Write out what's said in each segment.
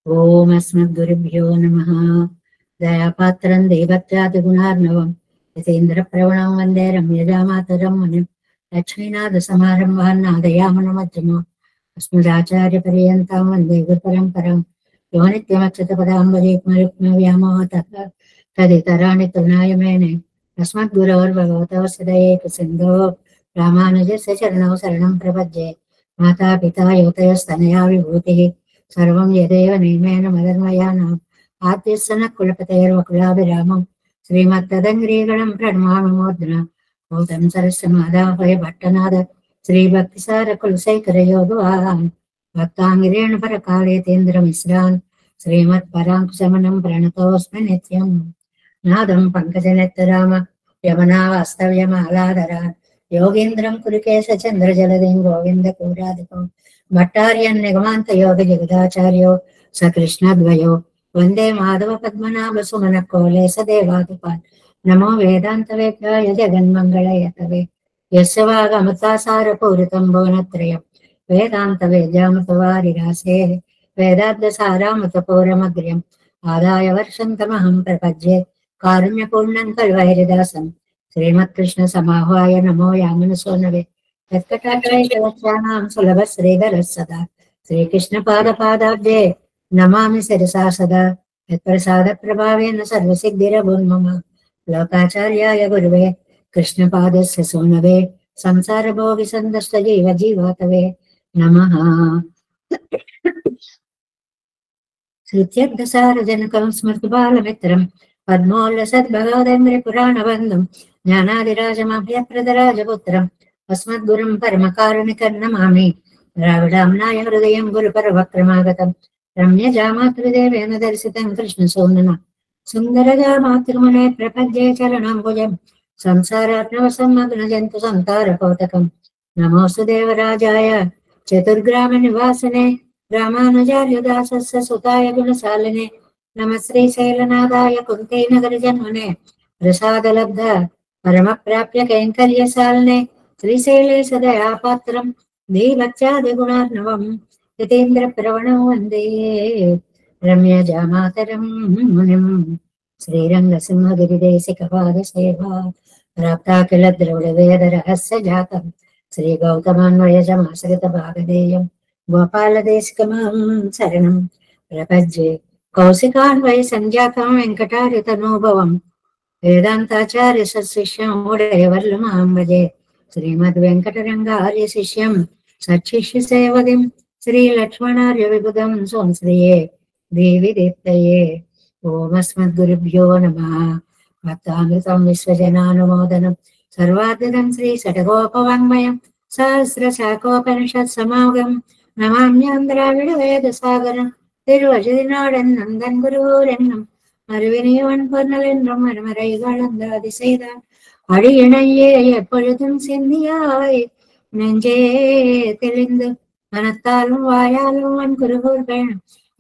ఓం అస్మద్గురుభ్యో నమః. దయాపాత్రం దేవత్యాదిగుణార్ణవం యతీంద్ర ప్రవణం వందే రమ్యజామాతరం మునిం లక్ష్మీనాథ సమారంభాన్ నాదయామన మధ్యమో అస్మదాచార్య పర్యంతం వందే గురుపరంపరం యో నిత్యమచ్యుత పదాంబుజేక్మరుక్మ వ్యామోహతః తదితరాణి తృణాయ మేనే అస్మద్గురోర్భగవతోస్య దయైక సింధో రామానుజస్య చరణౌ శరణం ప్రపద్యే. మాతా పితా యువతయస్తనయా విభూతిః సర్వం యదేవ నియమేన మదన్మయానాం ఆద్యస్సన కులపతైర్వకులాభిరామం శ్రీమత్తదంగ్రీగణం ప్రణమామి మూర్ధన భూతం సరస్సు మాదాపయ భట్టనాథ శ్రీభక్తిసార కులశేఖరయోగవాన్ భక్తాంగిరేణ పరకాళేతేంద్ర మిశ్రాన్ శ్రీమత్ పరాంకుశమనం ప్రణతోస్మి నిత్యం. నాదం పంకజనెత్తరామ యమనా వాస్తవ్యమాలాధరాన్ యోగేంద్రం కురుకేశ చంద్రజలదిం గోవింద కూరాధిపం భట్టార్యన్ నిగమాంత యోగ జగదాచార్యో సకృష్ణద్వయో వందే మాధవ పద్మనాభ సుమన కోలేశ దేవాదిపాన్ నమో వేదాంత వేద్యాయ జగన్మంగళయతవే యస్య వాగమృతాసార పూరితం భువనత్రయం వేదాంత వేద్యామృత వారిరాసే వేదార్థ సారామృత పౌరమగ్ర్యం ఆదాయ వర్షంతమహం ప్రపద్యే కారుణ్యపూర్ణం కల్వైరిదాసం శ్రీమత్కృష్ణ సమాహ్వాయ నమో యామనసోనవే యత్కటాక్షైకవత్యానాం సులభ శ్రీధర సదా శ్రీకృష్ణ పాదాబ్జే నమామి శిరసా సదా యత్ప్రసాద ప్రభావేన సర్వసిద్ధిరభూన్మమ లోకాచార్యాయ గురువే కృష్ణపాదస్య సోనవే సంసార భోగి సందష్ట జీవ జీవాతవే నమః. శ్రుత్యర్థసారజనకం స్మృతి బాలమిత్రం పద్మోల్ల సద్భగవదేంద్ర పురాణబంధం జ్ఞానాదిరాజమభయప్రదరాజపుత్రం అస్మద్గురుం పరమకారుణికం నమామి. ద్రావిడాంనాయ హృదయం గురుపరవక్రమాగతం రమ్యజామాతృదేవేన దర్శితం కృష్ణసోనన సుందరజామాతృమునే ప్రపద్యే చరణాంబుజం సంసారాత్మవసమ్మగ్నజంతు సంతారపౌతకం. నమోస్తు దేవరాజాయ చతుర్గ్రామ నివాసినే రామానుజార్యుదాసస్య సుతాయ గుణశాలినే నమ శ్రీశైలనాథాయ కుంతీనగర జన్మనే ప్రసాదలబ్ధ పరమ ప్రాప్య కైంకర్యశాలినే శ్రీశైలేశ దయాపాత్రం దీభక్త్యాదిగుణార్ణవం యతీంద్ర ప్రవణం వందే రమ్యజామాతరం మునిం. శ్రీరంగసింహగిరిదేశిక పాద సేవా ప్రాప్తాఖిల ద్రవిడ వేద రహస్య జాతం శ్రీ గౌతమాన్వయజమాశ్రిత భాగధేయం గోపాలదేశికమహం శరణం ప్రపద్యే. కౌశికాన్వయ సంజాతం వెంకటారితనోభవం వేదాంతాచార్య సశిష్యం మూడేవర్లు మాంబజే శ్రీమద్ వెంకటరంగార్య శిష్యం సచ్చిష్య సేవదిం శ్రీ లక్ష్మణార్య విబుధం సంశ్రియే దేవి దీప్తయే. ఓమస్మద్గురుభ్యో నమః. భక్తామృతం విశ్వజనానుమోదనం సర్వాద్భుతం శ్రీ షటగోపవాङ्మయం సహస్రశాఖోపనిషత్ సమాగం నమామ్యాం ద్రావిడ వేద సాగరం திருவழுதினாடன் நந்தன் குருவோர் என்னும் மறுவினையவன் பொருள் என்றும் மறுமறைகளந்தாதி செய்தான் அடியினையே எப்பொழுதும் சிந்தியாய் நெஞ்சே தெளிந்து மனத்தாலும் வாயாலும் அவன் குருகூர்கள்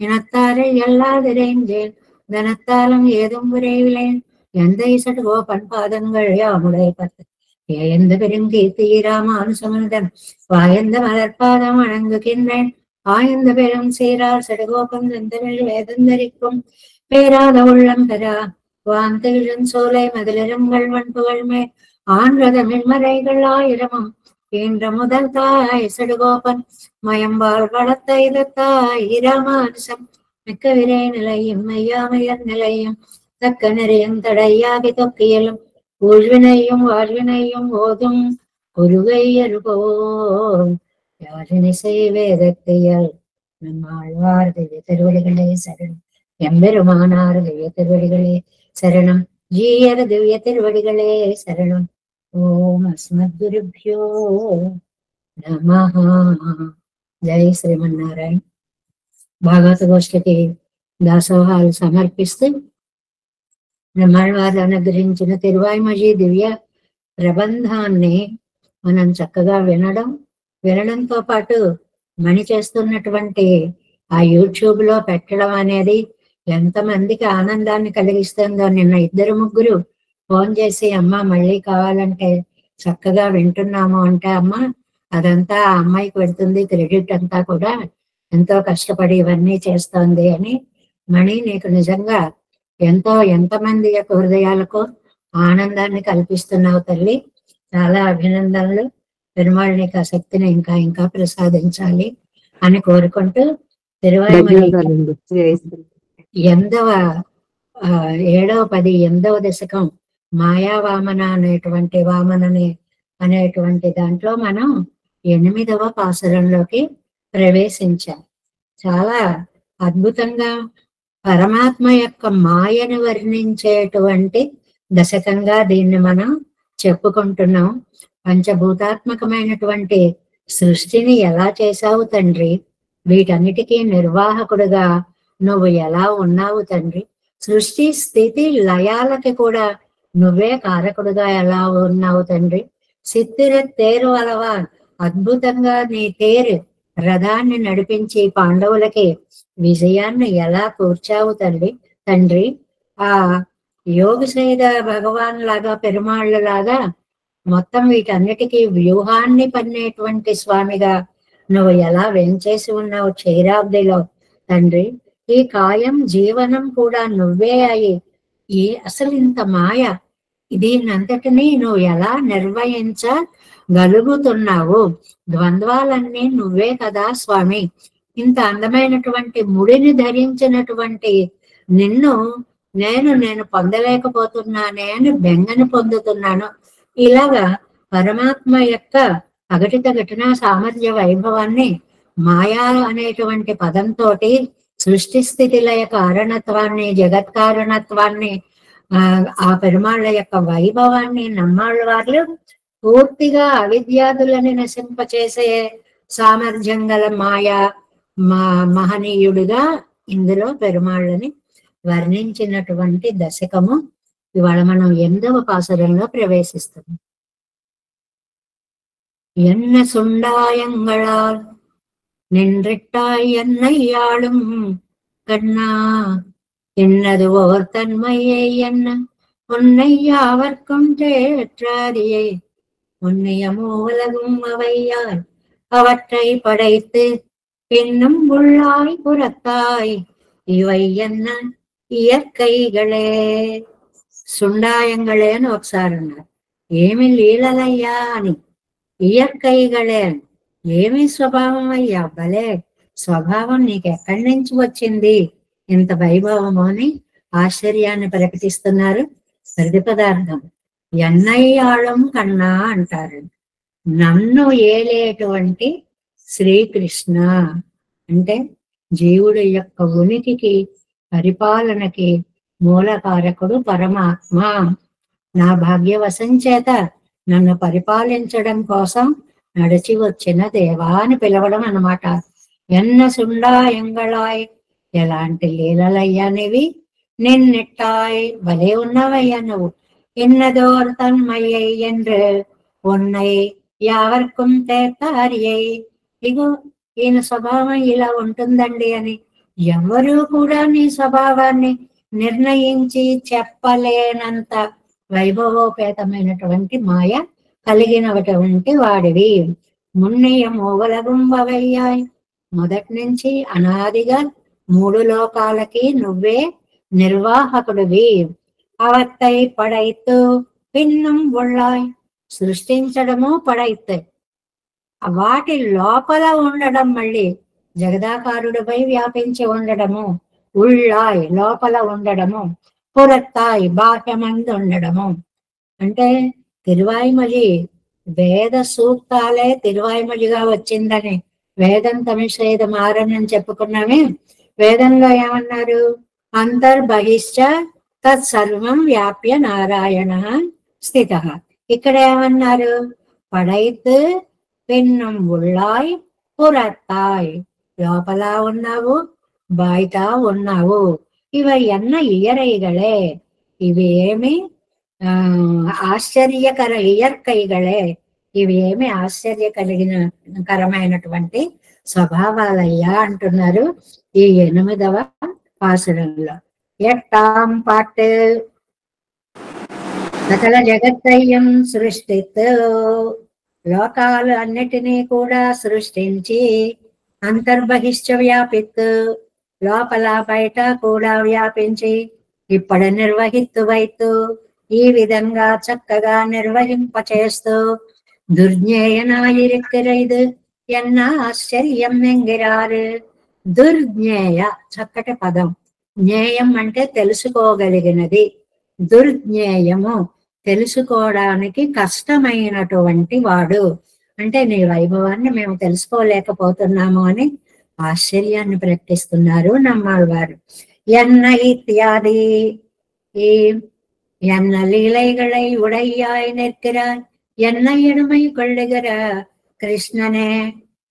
இனத்தாரை எல்லாதிரைந்தேன் தனத்தாலும் ஏதும் விரைவிலேன் எந்த இசடுகோ பண்பாதங்கள் யாமுடைய பத்து ஏந்த பெருங்கீர்த்தி ராமானுசமந்தன் வாயந்த மலர்பாதம் வணங்குகின்றேன் ஆயந்த பெரும் சீரார் சடுகோபம் செந்தமிழ் வேதந்தரிக்கும் பேராத உள்ளம் பெறா வாந்தகிழன் சோலை மதிலருங்கள் வன்புகழ்மே ஆன்ற தமிழ் மறைகள் ஆயிரமும் ஈன்ற முதல் தாய் சடுகோபன் மயம்பால் வளர்த்த இதத்தாய் இராமானுசம் மிக்க விரை நிலையும் மையாமையர் நிலையும் தக்க நிறையும் தடையாகி தொக்கியலும் ஊழ்வினையும் வாழ்வினையும் ஓதும் ஒருகையருபோம் யாழினிசை வேதத்தையால் நம்மாழ்வார் திவ்ய திருவடிகளே சரணம். எம்பெருமானார் திவ்ய திருவடிகளே சரணம். ஜீயர் திவ்ய திருவடிகளே சரணம். ஓம் அஸ்மத்குருభ్యో నమః. జై శ్రీమన్నారాయణ. భాగవత గోష్ఠికి దాసోహాలు సమర్పిస్తూ బ్రహ్మాళ్వారు అనుగ్రహించిన తిరువాయిమజీ దివ్య ప్రబంధాన్ని మనం చక్కగా వినడంతో పాటు మణి చేస్తున్నటువంటి ఆ యూట్యూబ్ లో పెట్టడం అనేది ఎంతమందికి ఆనందాన్ని కలిగిస్తుందో. నిన్న ఇద్దరు ముగ్గురు ఫోన్ చేసి అమ్మ మళ్ళీ కావాలంటే చక్కగా వింటున్నాము అంటే అమ్మ అదంతా ఆ అమ్మాయికి పెడుతుంది, క్రెడిట్ అంతా కూడా ఎంతో కష్టపడి ఇవన్నీ చేస్తోంది అని. మణి నీకు నిజంగా ఎంతమంది యొక్క హృదయాలకు ఆనందాన్ని కల్పిస్తున్నావు తల్లి. చాలా అభినందనలు. పెరుమాళ్ నీకు ఆ శక్తిని ఇంకా ఇంకా ప్రసాదించాలి అని కోరుకుంటూ, తిరువాయిమలి 8వ దశకం మాయావామన అనేటువంటి దాంట్లో మనం 8వ పాసురంలోకి ప్రవేశించాం. చాలా అద్భుతంగా పరమాత్మ యొక్క మాయను వర్ణించేటువంటి దశకంగా దీన్ని మనం చెప్పుకుంటున్నాం. పంచభూతాత్మకమైనటువంటి సృష్టిని ఎలా చేశావు తండ్రి, వీటన్నిటికీ నిర్వాహకుడుగా నువ్వు ఎలా ఉన్నావు తండ్రి, సృష్టి స్థితి లయాలకి కూడా నువ్వే కారకుడుగా ఎలా ఉన్నావు తండ్రి. సిత్తిర తేరు అలవా, అద్భుతంగా నీ తేరు రథాన్ని నడిపించి పాండవులకి విజయాన్ని ఎలా కూర్చావు తండ్రి. ఆ యోగశైల భగవాన్ లాగా, పెరుమాళ్ళ లాగా మొత్తం వీటన్నిటికీ వ్యూహాన్ని పన్నేటువంటి స్వామిగా నువ్వు ఎలా వేంచేసి ఉన్నావు క్షీరాబ్దిలో తండ్రి. ఈ కాయం జీవనం కూడా నువ్వే అయి అసలు ఇంత మాయ దీనంతటినీ నువ్వు ఎలా నిర్వహించగలుగుతున్నావు? ద్వంద్వాలన్నీ నువ్వే కదా స్వామి. ఇంత అందమైనటువంటి ముడిని ధరించినటువంటి నిన్ను నేను పొందలేకపోతున్నానే అని బెంగని పొందుతున్నాను. ఇలాగా పరమాత్మ యొక్క అఘటిత ఘటనా సామర్థ్య వైభవాన్ని మాయా అనేటువంటి పదంతో సృష్టి స్థితి లయ కారణత్వాన్ని, జగత్కారణత్వాన్ని, ఆ పెరుమాళ్ళ యొక్క వైభవాన్ని నమ్మాళ్ళ వాళ్ళు పూర్తిగా అవిద్యాదులని నశింపచేసే సామర్థ్యం గల మాయా మహనీయుడిగా ఇందులో పెరుమాళ్ళని వర్ణించినటువంటి దశకము ఇవాళ మనం 8వ పాసురంలో ప్రవేశిస్తున్నాం. என்ன சுண்டாயங்களால் நின்றிட்டாய் என்னையாளும் கண்ணா, என்னது ஓர் தன்மையை என்ன உன்னை யாவர்க்கும் தேற்றாதியை, உன்னைய மூலகும் அவையால் அவற்றை படைத்து பின்னும் உள்ளாய் புறத்தாய், ఇవై ఎన్న ఇయర్కైగళే. సుండాయంగళే అని ఒకసారి అన్నారు. ఏమి లీలలయ్యా అని. ఇయర్కైగళే అని ఏమి స్వభావం అయ్యా, భలే స్వభావం నీకెక్కడి నుంచి వచ్చింది ఇంత వైభవము అని ఆశ్చర్యాన్ని ప్రకటిస్తున్నారు. ప్రతి పదార్థం ఎన్నయ్యాళం కన్నా అంటారు. నన్ను ఏలేటువంటి శ్రీకృష్ణ అంటే జీవుడి యొక్క ఉనికికి పరిపాలనకి మూలకారకుడు పరమాత్మ. నా భాగ్యవశం చేత నన్ను పరిపాలించడం కోసం నడిచి వచ్చిన దేవా అని పిలవడం అన్నమాట. ఎన్న సుండాయంగళాయ్, ఎలాంటి లీలలయ్యానివి. నిన్నెట్టాయ్, భలే ఉన్నావయ్యా నువ్వు. ఎన్నదోర్ తన్మయ్యై என்று ఉన్నై యావర్కుం తేతారియై. ఇగో ఈయన స్వభావం ఇలా ఉంటుందండి అని ఎవరూ కూడా నీ స్వభావాన్ని నిర్ణయించి చెప్పలేనంత వైభవోపేతమైనటువంటి మాయ కలిగినటువంటి వాడివి. మున్నయ్య మూవలగుంబవయ్యాయ్, మొదటి నుంచి అనాదిగా 3 లోకాలకి నువ్వే నిర్వాహకుడివి. అవత్తై పడైతు పిన్నం ఉళ్ళాయ్, సృష్టించడము పడైతే వాటి లోపల ఉండడం, మళ్ళీ జగదాకారుడిపై వ్యాపించి ఉండడము, ఉళ్ళాయ్ లోపల ఉండడము, పురత్తాయ్ బాహ్యమందు ఉండడము. అంటే తిరువాయిమలి వేద సూక్తాలే తిరువాయిమలిగా వచ్చిందని వేదం తమిషేదం ఆరణని చెప్పుకున్నామే. వేదంలో ఏమన్నారు? అంతర్బహిశ్చ తత్సర్వం వ్యాప్య నారాయణ స్థిత. ఇక్కడ ఏమన్నారు? పడైతు పిన్నం ఉళ్ళాయ్ పురత్తాయ్, లోపల ఉన్నావు బయట ఉన్నావు. ఇవన్న ఇయరైగళే, ఇవి ఏమి ఆశ్చర్యకర ఇయర్కైగళే, ఇవి ఏమి ఆశ్చర్య కరమైనటువంటి స్వభావాలయ్యా అంటున్నారు ఈ 8వ పాసురంలో. ఎట్టాం పాటు సకల జగత్తయ్యం సృష్టిత్, లోకాలు అన్నిటినీ కూడా సృష్టించి అంతర్బహిష్ట వ్యాపిత్, లోపల బయట కూడా వ్యాపించి ఇప్పుడు నిర్వహిత్తు ఈ విధంగా చక్కగా నిర్వహింపచేస్తూ దుర్జ్ఞేయనాయిరిక్కిరైదు ఎన్న ఆశ్చర్యం ఎంగిరారు. దుర్జ్ఞేయ చక్కటి పదం. జ్ఞేయం అంటే తెలుసుకోగలిగినది. దుర్జ్ఞేయము తెలుసుకోవడానికి కష్టమైనటువంటి వాడు. అంటే నీ వైభవాన్ని మేము తెలుసుకోలేకపోతున్నాము అని ఆశ్చర్యాన్ని ప్రకటిస్తున్నారు నమ్మాళ్వారు. ఎన్న ఇత్యాది ఈ ఎన్న లీలైகளை உடையாய் நிற்கிறாய், ఎన్న ఎడుమై కొళ్ళగర కృష్ణనే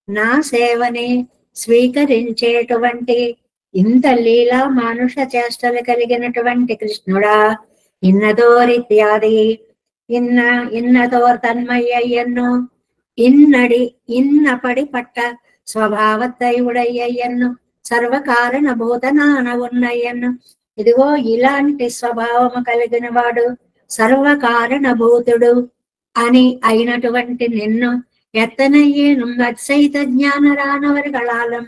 నా సేవని స్వీకరించేటువంటి ఇంత లీలా మానుష చేష్టలు కలిగినటువంటి కృష్ణుడా, ఇన్నదోరిత్యాది ఇన్నదోర్ తన్మయ్యయ్యన్ను ఇన్నడి ఇన్నపడి పట్ట స్వభావత్తై ఉడయ్యయ్యన్ను సర్వకారణ భూతనాన ఉన్నయ్యన్ను. ఇదిగో ఇలాంటి స్వభావము కలిగిన వాడు సర్వకారణ భూతుడు అని అయినటువంటి నిన్ను ఎత్తనయ్యేను అత్సైత జ్ఞాన రానవరిగళాలం.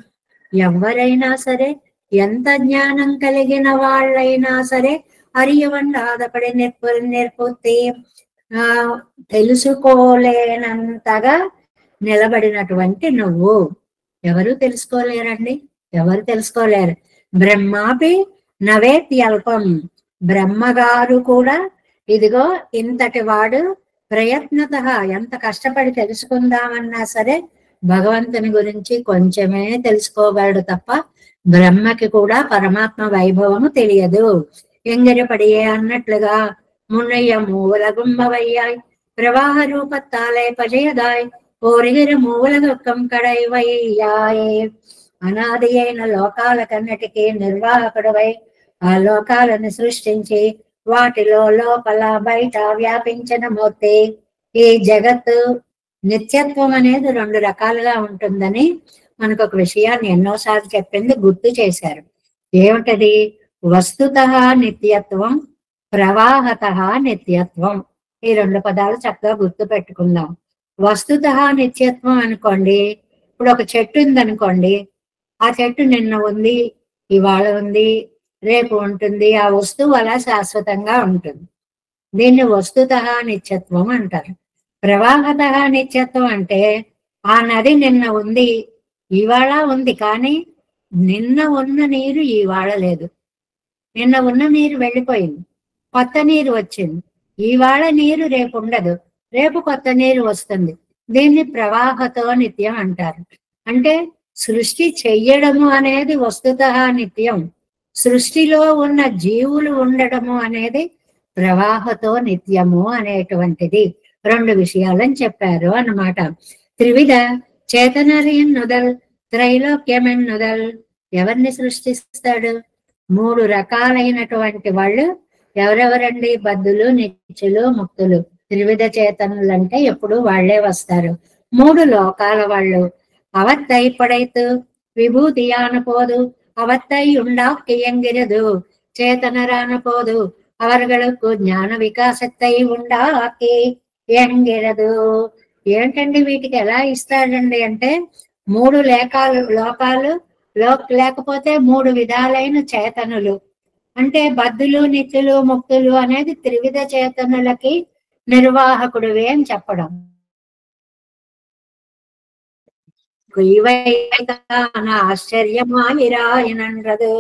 ఎవరైనా సరే, ఎంత జ్ఞానం కలిగిన వాళ్ళైనా సరే అరియవండాదపడి నేర్పుతే తెలుసుకోలేనంతగా నిలబడినటువంటి నువ్వు. ఎవరు తెలుసుకోలేరండి, ఎవరు తెలుసుకోలేరు. బ్రహ్మాపి నవేత్యల్పం, బ్రహ్మగారు కూడా ఇదిగో ఇంతటి వాడు ప్రయత్నత ఎంత కష్టపడి తెలుసుకుందామన్నా సరే భగవంతుని గురించి కొంచెమే తెలుసుకోగలడు తప్ప బ్రహ్మకి కూడా పరమాత్మ వైభవము తెలియదు. ఎంగిరపడియే అన్నట్లుగా మున్నయ్య మూవల గుంబవయ్యాయ్ ప్రవాహ రూపత్తాలే పజయదాయ్ ఓరిగిర మూవల దుఃఖం కడైవయ్యాయే. అనాది అయిన లోకాలకన్నిటికీ నిర్వాహకుడవై ఆ లోకాలను సృష్టించి వాటిలో లోపల బయట వ్యాపించిన మూర్తి. ఈ జగత్తు నిత్యత్వం అనేది 2 రకాలుగా ఉంటుందని మనకు ఒక విషయాన్ని ఎన్నోసార్లు చెప్పింది గుర్తు చేశారు. ఏమిటది? వస్తుతః నిత్యత్వం, ప్రవాహతః నిత్యత్వం. ఈ 2 పదాలు చక్కగా గుర్తు పెట్టుకుందాం. వస్తుతః నిత్యత్వం అనుకోండి, ఇప్పుడు ఒక చెట్టు ఉందనుకోండి, ఆ చెట్టు నిన్న ఉంది, ఇవాళ ఉంది, రేపు ఉంటుంది. ఆ వస్తువు అలా శాశ్వతంగా ఉంటుంది. దీన్ని వస్తుతః నిత్యత్వం అంటారు. ప్రవాహతః నిత్యత్వం అంటే ఆ నది నిన్న ఉంది, ఇవాళ ఉంది, కానీ నిన్న ఉన్న నీరు ఇవాళ లేదు. నిన్న ఉన్న నీరు వెళ్ళిపోయింది, కొత్త నీరు వచ్చింది. ఇవాళ నీరు రేపు ఉండదు, రేపు కొత్త నీరు వస్తుంది. దీన్ని ప్రవాహతో నిత్యం అంటారు. అంటే సృష్టి చెయ్యడము అనేది వస్తుతః నిత్యం, సృష్టిలో ఉన్న జీవులు ఉండడము అనేది ప్రవాహతో నిత్యము అనేటువంటిది. 2 విషయాలని చెప్పారు అన్నమాట. త్రివిధ చేతనరియన్నుదల్ త్రైలోక్యమెన్నుదల్. ఎవరిని సృష్టిస్తాడు? 3 రకాలైనటువంటి వాళ్ళు. ఎవరెవరండి? బద్ధులు, నిత్యులు, ముక్తులు. త్రివిధ చేతనులు అంటే ఎప్పుడు వాళ్లే వస్తారు. 3 లోకాల వాళ్ళు. అవత్తై పడైతు విభూతియానపోదు, అవత్తై ఉండాకియంగిరదు చేతనరానపోదు, அவர்களுக்கு జ్ఞాన వికాసత్తై ఉండాకి ఎంగిరదు. ఏంటండి వీటికి ఎలా ఇస్తాడండి అంటే 3 లోకాలు లేకపోతే 3 విధాలైన చేతనులు. అంటే బద్ధులు, నిత్యులు, ముక్తులు అనేది త్రివిధ చేతనులకి నిర్వాహకుడివే అని చెప్పడం. ఆశ్చర్యమాయిరాయనండ్రదు.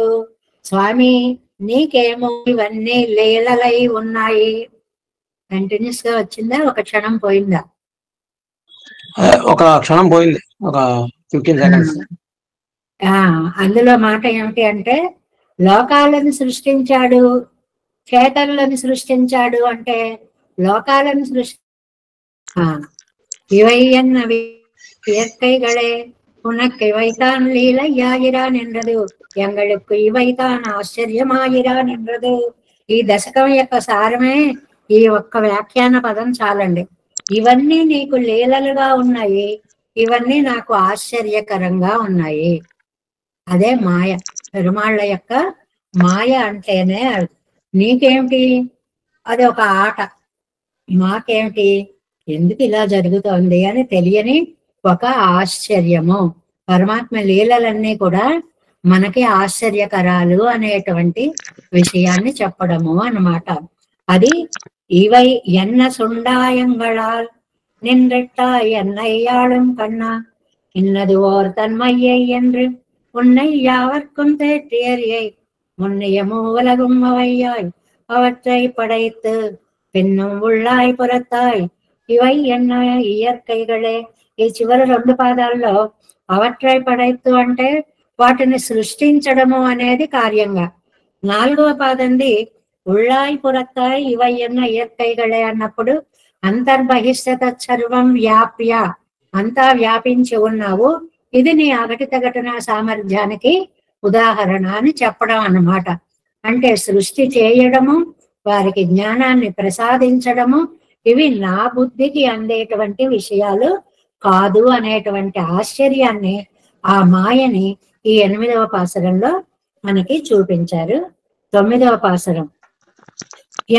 స్వామి నీకేమో ఇవన్నీ లీలలై ఉన్నాయి. కంటిన్యూస్ గా వచ్చిందా? ఒక క్షణం పోయిందా? ఒక క్షణం పోయింది, ఒక 15 సెకండ్స్. అందులో మాట ఏమిటి అంటే లోకాలను సృష్టించాడు, చేతనులను సృష్టించాడు. అంటే లోకాలను இவையன்னவை இயற்கைகளே உனக்கு இவைத்தான் லீலையாயிரான் என்றது, எங்களுக்கு ఇవైతాన్ ఆశ్చర్యమాయిరాన్ என்றது. ఈ దశకం యొక్క సారమే ఈ ఒక్క వ్యాఖ్యాన పదం చాలండి. ఇవన్నీ నీకు లీలలుగా ఉన్నాయి, ఇవన్నీ నాకు ఆశ్చర్యకరంగా ఉన్నాయి. అదే మాయ. పెరుమాళ్ళ యొక్క మాయ అంటేనే నీకేమిటి? అది ఒక ఆట. మాకేమిటి? ఎందుకు ఇలా జరుగుతోంది అని తెలియని ఒక ఆశ్చర్యము. పరమాత్మ లీలలన్నీ కూడా మనకి ఆశ్చర్యకరాలు అనేటువంటి విషయాన్ని చెప్పడము అన్నమాట. అది ఇవై ఎన్న సుండాయంగళాల్ நின்றிட்டாய் என்னையாளும் கண்ணா இன்னது ஓர் தன்மையை என்று உன்னை யாவர்க்கும் தேற்றியறியை முன்னைய மூவலகும் அவையாய் அவற்றை படைத்து பின்னும் உள்ளாய் புறத்தாய் ఇవై ఎన్న ఇయర్కైగళే. ఈ చివరి 2 పాదాల్లో అవట్రై పడైతు అంటే వాటిని సృష్టించడము అనేది కార్యంగా, 4వ పాదంది ఉళ్ళాయి పురత్తాయి ఇవై ఎన్న ఇయర్కైగళే అన్నప్పుడు అంతర్బహిష్ట సర్వం వ్యాప్య, అంతా వ్యాపించి ఉన్నావు, ఇది నీ అఘటిత ఘటన సామర్థ్యానికి ఉదాహరణ అని చెప్పడం అన్నమాట. అంటే సృష్టి చేయడము, వారికి జ్ఞానాన్ని ప్రసాదించడము, ఇవి నా బుద్ధికి అందేటువంటి విషయాలు కాదు అనేటువంటి ఆశ్చర్యాన్ని, ఆ మాయని ఈ 8వ పాసురంలో మనకి చూపించారు. 9వ పాసురం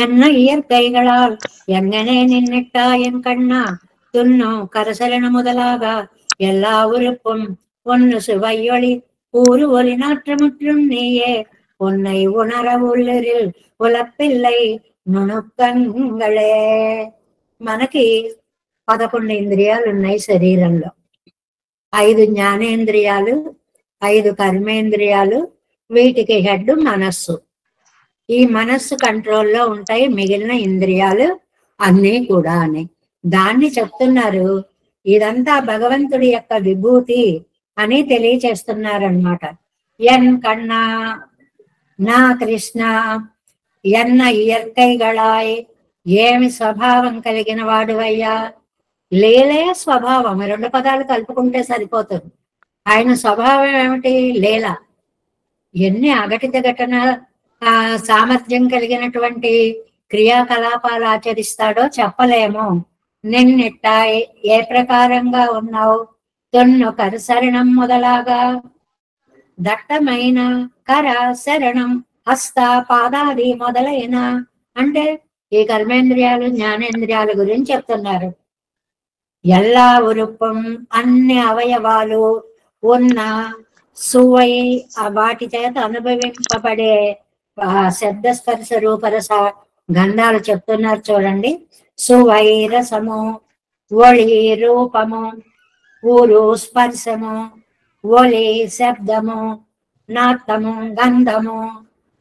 என்ன இயற்கைகளால் எங்கனே நின்னிட்டா என் கண்ணா துண்ணோ கரசலன முதலாக எல்லா உறுப்பும் ஒன்னு சுவையொளி ஊறு ஒளி நாற்றமுற்றும் நீயே உன்னை உணர உள்ளில் உலப்பில்லை నుణుకంగళే. మనకి 11 ఇంద్రియాలు ఉన్నాయి శరీరంలో. 5 జ్ఞానేంద్రియాలు, 5 కర్మేంద్రియాలు, వీటికి హెడ్ మనస్సు. ఈ మనస్సు కంట్రోల్లో ఉంటాయి మిగిలిన ఇంద్రియాలు అన్నీ కూడా అని దాన్ని చెప్తున్నారు. ఇదంతా భగవంతుడి యొక్క విభూతి అని తెలియచేస్తున్నారన్నమాట. ఎన్ కన్నా నా కృష్ణ ఎన్న ఇయర్కైగళాయ్, ఏమి స్వభావం కలిగిన వాడువయ్యా. లేలే స్వభావం, 2 పదాలు కలుపుకుంటే సరిపోతుంది. ఆయన స్వభావం ఏమిటి? లీల. ఎన్ని అఘటిత ఘటన సామర్థ్యం కలిగినటువంటి క్రియాకలాపాలు ఆచరిస్తాడో చెప్పలేము. నిన్నిట్ట ఏ ప్రకారంగా ఉన్నావు, తొన్ను కరశరణం మొదలాగా దట్టమైన కర శరణం హస్త పాదాది మొదలైన, అంటే ఈ కర్మేంద్రియాలు జ్ఞానేంద్రియాల గురించి చెప్తున్నారు. ఎల్లా ఉరుపం, అన్ని అవయవాలు ఉన్న సువై, వాటి చేత అనుభవింపబడే శబ్ద స్పర్శ రూపరస గంధాలు చెప్తున్నారు చూడండి. సువై రసము, ఒళి రూపము, ఊరు స్పర్శము, ఒలి శబ్దము, నాత్తము గంధము,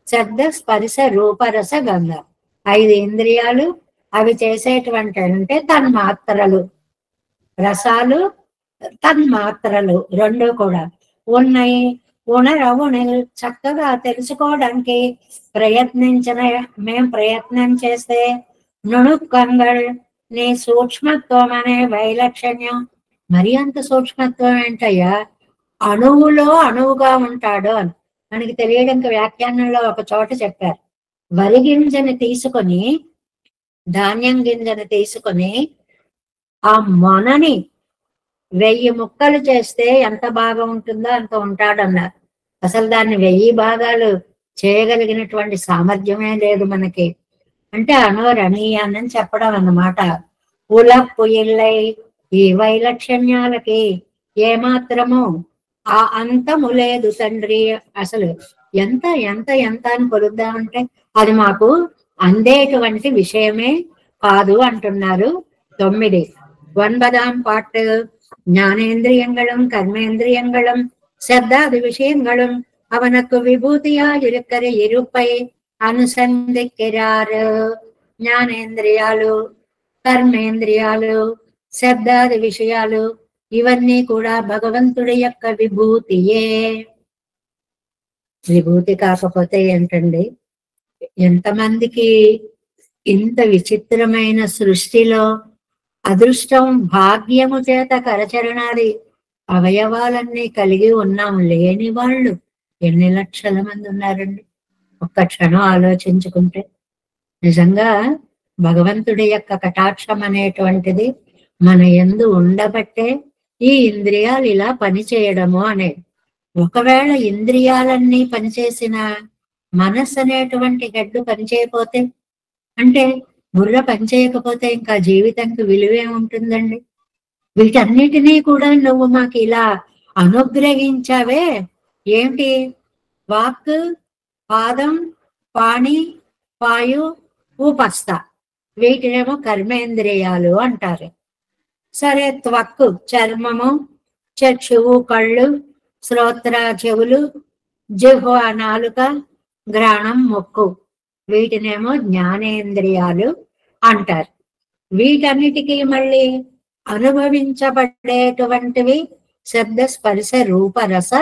శబ్ద స్పర్శ రూపరస గంధం 5 ఇంద్రియాలు. అవి చేసేటువంటి అంటే తన్మాత్రలు, రసాలు తన్మాత్రలు 2 కూడా ఉన్నాయి. ఉణరవుణిల్ చక్కగా తెలుసుకోవడానికి మేము ప్రయత్నం చేస్తే నుణుకంగళ్, నీ సూక్ష్మత్వం అనే వైలక్షణ్యం. మరి అంత సూక్ష్మత్వం ఏంటయ్యా, అణువులో అణువుగా ఉంటాడు అని మనకి తెలియడానికి వ్యాఖ్యానంలో ఒక చోట చెప్పారు. వరి గింజని తీసుకొని, ధాన్యం గింజని తీసుకొని ఆ మొనని 1000 ముక్కలు చేస్తే ఎంత బాగా ఉంటుందో అంత ఉంటాడన్నారు. అసలు దాన్ని 1000 భాగాలు చేయగలిగినటువంటి సామర్థ్యమే లేదు మనకి. అంటే అణోరణీయాన్ని చెప్పడం అన్నమాట. ఉలప్పు ఇల్లై, ఈ వైలక్షణ్యాలకి ఏమాత్రము ఆ అంతము లేదు తండ్రి. అసలు ఎంత ఎంత ఎంత అని కొలుద్దామంటే అది మాకు అందేటువంటి విషయమే కాదు అంటున్నారు. 9. 9ஆம் பாட்டு ஞானேந்திரியங்களும் கர்மேந்திரியங்களும் சத்தாதி விஷயங்களும் அவனுக்கு விபூதியா இருக்கிற இருப்பை అనుసంధిక్కిరారు. జ్ఞానేంద్రియాలు, కర్మేంద్రియాలు, శబ్దాది విషయాలు ఇవన్నీ కూడా భగవంతుడి యొక్క విభూతియే. విభూతి కాకపోతే ఏంటండి? ఎంతమందికి ఇంత విచిత్రమైన సృష్టిలో అదృష్టం భాగ్యము చేత కరచరణాది అవయవాలన్నీ కలిగి ఉన్నాం. లేని వాళ్ళు ఎన్ని లక్షల మంది ఉన్నారండి. ఒక్క క్షణం ఆలోచించుకుంటే నిజంగా భగవంతుడి యొక్క కటాక్షం అనేటువంటిది మన యందు ఉండబట్టే ఈ ఇంద్రియాలు ఇలా పనిచేయడము అనేది. ఒకవేళ ఇంద్రియాలన్నీ పనిచేసిన మనస్సు అనేటువంటి హెడ్ పనిచేయకపోతే, అంటే బుర్ర పనిచేయకపోతే ఇంకా జీవితానికి విలువే ఉంటుందండి. వీటన్నిటినీ కూడా నువ్వు మాకు ఇలా అనుగ్రహించవే ఏంటి? వాక్, పాదం, పాణి, పాయు, ఉపస్థ, వీటినేమో కర్మేంద్రియాలు అంటారు. సరే, త్వక్కు చర్మము, చక్షువు కళ్ళు, శ్రోత్ర చెవులు, జిహ్వ నాలుక, ఘ్రాణం ముక్కు, వీటినేమో జ్ఞానేంద్రియాలు అంటారు. వీటన్నిటికీ మళ్ళీ అనుభవించబడేటువంటివి శబ్ద స్పర్శ రూపరస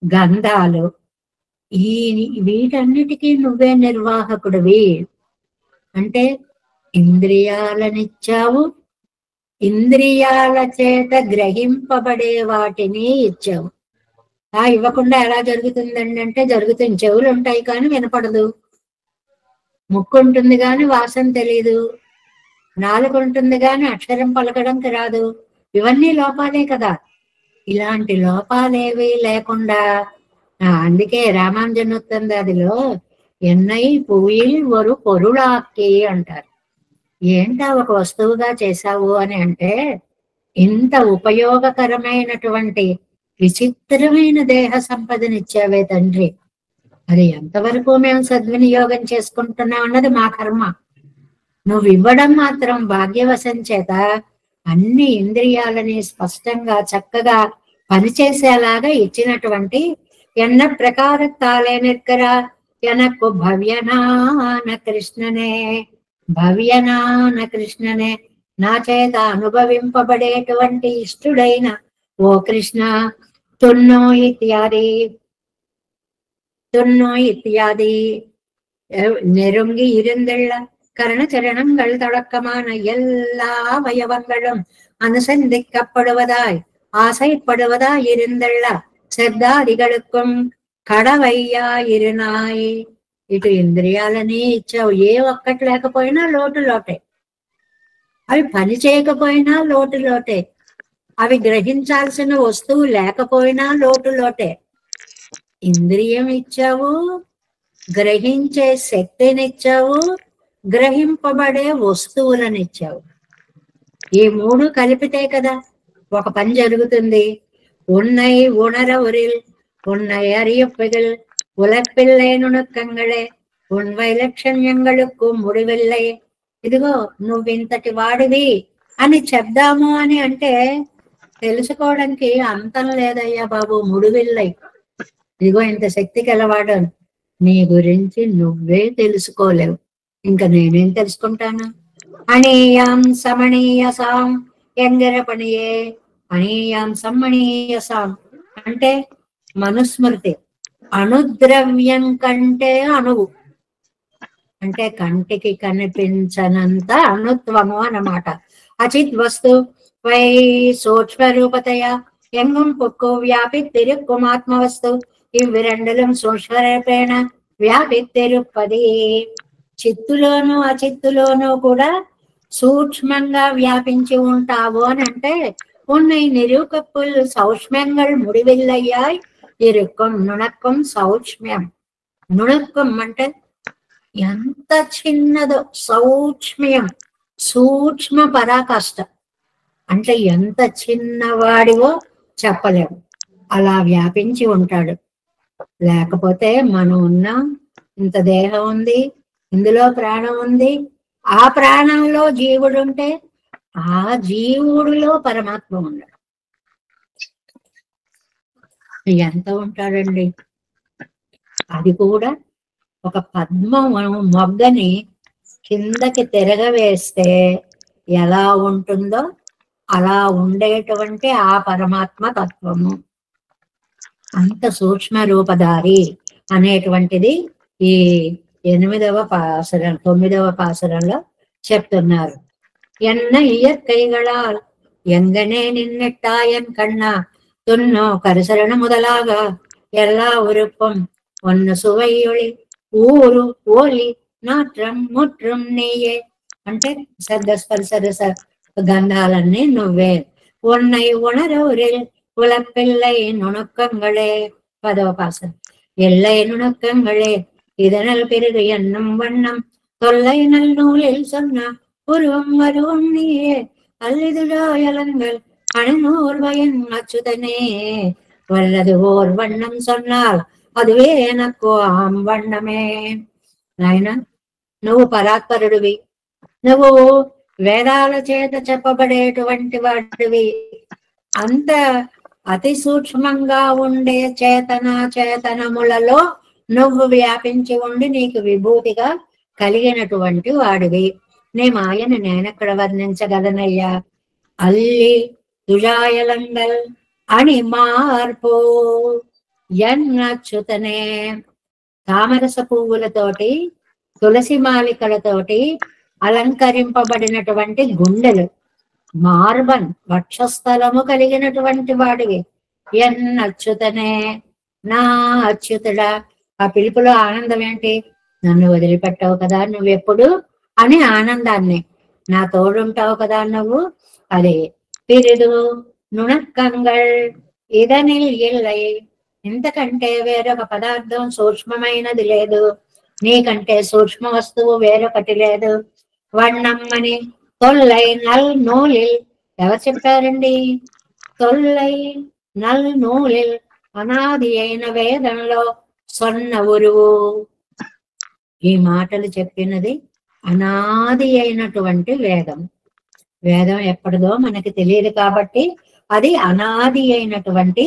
గంధాలు. వీటన్నిటికీ నువ్వే నిర్వాహకుడివి. అంటే ఇంద్రియాలనిచ్చావు, ఇంద్రియాల చేత గ్రహింపబడే వాటిని ఇచ్చావు. ఇవ్వకుండా ఎలా జరుగుతుందండి అంటే, జరుగుతుంది. చెవులు ఉంటాయి కానీ వినపడదు, ముక్కు ఉంటుంది కానీ వాసన తెలియదు, నాలుక ఉంటుంది కానీ అక్షరం పలకడానికి రాదు. ఇవన్నీ లోపాలే కదా. ఇలాంటి లోపాలేవి లేకుండా అందుకే రామానుజనుత్తందాదిలో ఎన్నై పువ్వుల్ ఒరు పొరుళాక్కి అంటారు. ఏంటా ఒక వస్తువుగా చేశావు అని అంటే, ఇంత ఉపయోగకరమైనటువంటి విచిత్రమైన దేహ సంపదనిచ్చావే తండ్రి, అది ఎంతవరకు మేము సద్వినియోగం చేసుకుంటున్నాం అన్నది మా కర్మ. నువ్వు ఇవ్వడం మాత్రం భాగ్యవశం చేత అన్ని ఇంద్రియాలని స్పష్టంగా చక్కగా పనిచేసేలాగా ఇచ్చినటువంటి ఎన్న ప్రకారத்தாலே நிற்கிற எனக்கு భవ్యనాన కృష్ణనే, భవ్యనాన కృష్ణనే, నా చేత అనుభవింపబడేటువంటి ఇష్టుడైన ఓ కృష్ణ, తున్నో ఇత్యాది, తున్నో ఇత్యాది நெருங்கி இருந்துள்ள கரணச்சரணங்கள் தொடக்கமான எல்லா அவயவங்களும் அனுசந்திக்கப்படுவதாய் ஆசைப்படுவதாய் இருந்துள்ள శబ్దాదిగళుக்கும் కడవయ్యాయిరునాయి. ఇటు ఇంద్రియాలని ఇచ్చావు, ఏ ఒక్కటి లేకపోయినా లోటు లోటే, అవి పని చేయకపోయినా లోటు లోటే, అవి గ్రహించాల్సిన వస్తువు లేకపోయినా లోటు లోటే. ఇంద్రియం ఇచ్చావు, గ్రహించే శక్తినిచ్చావు, గ్రహింపబడే వస్తువులనిచ్చావు. ఈ మూడు కలిపితే కదా ఒక పని జరుగుతుంది. ఉన్నై ఉణర ఉరిల్ ఉన్నై அறியப்புகள் உலப்பிள்ளை நுணுக்கங்களே உன் వైలక్షణ్యంగళకు ముడివెళ్ళై. ఇదిగో నువ్వింతటి వాడివి అని చెప్దాము అని అంటే తెలుసుకోవడానికి అంతం లేదయ్యా బాబు. ముడివెళ్ళై, ఇదిగో ఇంత శక్తి గలవాడు, నీ గురించి నువ్వే తెలుసుకోలేవు, ఇంకా నేనేం తెలుసుకుంటాను. అణీయాం సమణీయసాం ఎంగర పనియే, అణీయాం సమ్మణీయసాం అంటే మనుస్మృతి. అణుద్రవ్యం కంటే అణువు అంటే కంటికి కనిపించనంత అణుత్వము అన్నమాట. అచిత్ వస్తు వై సూక్ష్మ రూపతయ ఎంగం పొక్కు వ్యాపిత్తిరుక్కుం ఆత్మవస్తు ఇవ్విరెండలం సూక్ష్మరూపేణ వ్యాపిత్తిరుప్పది. చిత్తులోను అచిత్తులోను కూడా సూక్ష్మంగా వ్యాపించి ఉంటావు అని అంటే, ఉన్నై నిరూకప్పుల్ సౌక్ష్మ్యంగా ముడివెళ్ళయ్యాయి ఇరుక్కం నుణక్కం సౌక్ష్మ్యం. నుణక్కం అంటే ఎంత చిన్నదో, సౌక్ష్మ్యం సూక్ష్మ పరాకాష్ట అంటే ఎంత చిన్నవాడివో చెప్పలేము, అలా వ్యాపించి ఉంటాడు. లేకపోతే మనం ఉన్నాం, ఇంత దేహం ఉంది, ఇందులో ప్రాణం ఉంది, ఆ ప్రాణంలో జీవుడు ఉంటే ఆ జీవుడిలో పరమాత్మ ఉన్నాడు. ఎంత ఉంటాడండి. అది కూడా ఒక పద్మం మొగ్గని కిందకి తిరగవేస్తే ఎలా ఉంటుందో అలా ఉండేటువంటి ఆ పరమాత్మ తత్వము, అంత సూక్ష్మ రూపధారి అనేటువంటిది ఈ 8వ పాసురం 9వ పాసురంలో చెప్తున్నారు. ఎన్న ఇయற்கைகளால் எங்கனே நின்னிட்டாயன் கண்ணா துன்னோ கரிசரண முதலாக எல்லா உறுப்பும் ஒன்னு சுவையொளி ఊరు ఓలి నాట్రం ముట్రం నీయే అంటే శబ్ద స్పర్శ రస గంధాలన్నీ నువ్వే. ఉన్నై ఉణరవురిల్ உலப்பிள்ளை நுணுக்கங்களே 10వ పాసురం. எல்லை நுணுக்கங்களே இதனல் பிறகு என்னும் வண்ணம் தொல்லை நல் நூலில் சொன்ன உருவம் வருவம் நீயே அல்லிதுடாயலங்கள் அணுநூல் பயன் அச்சுதனே వల్లది ఓర్ వண்ணం సొన్నాల్ అదువే నాకు ఆం వண்ணమే. నాయన నువ్వు పరాత్పరుడివి, నువ్వు వేదాల చేత చెప్పబడేటువంటి వాడివి. అంత అతి సూక్ష్మంగా ఉండే చేతనములలో నువ్వు వ్యాపించి ఉండి నీకు విభూతిగా కలిగినటువంటి వాడివి. నీ మాయను నేనెక్కడ వర్ణించగలనయ్యా. అల్లి తుజాయలంగల్ అని మార్పు ఎన్నచ్చుతనే. తామరస పువ్వులతోటి తులసి మాలికలతోటి అలంకరింపబడినటువంటి గుండెలు, మార్బన్ వక్షస్థలము కలిగినటువంటి వాడివి. ఎన్నచ్యుతనే, నా అచ్యుతుడా. ఆ పిలుపులో ఆనందం ఏంటి? నన్ను వదిలిపెట్టావు కదా నువ్వెప్పుడు అని ఆనందాన్ని, నా తోడుంటావు కదా నువ్వు. అదే పిరిదు నుణకంగల్ ఇదనిల్ ఇల్లై. ఇంతకంటే వేరొక పదార్థం సూక్ష్మమైనది లేదు, నీకంటే సూక్ష్మ వస్తువు వేరొకటి లేదు. వన్నమ్మని తొల్లై నల్ నూలిల్. ఎవరు చెప్పారండి? తొల్లై నల్ నూలిల్ అనాది అయిన వేదంలో సొన్న ఉరువు. ఈ మాటలు చెప్పినది అనాది అయినటువంటి వేదం. వేదం ఎప్పటిదో మనకి తెలియదు కాబట్టి అది అనాది అయినటువంటి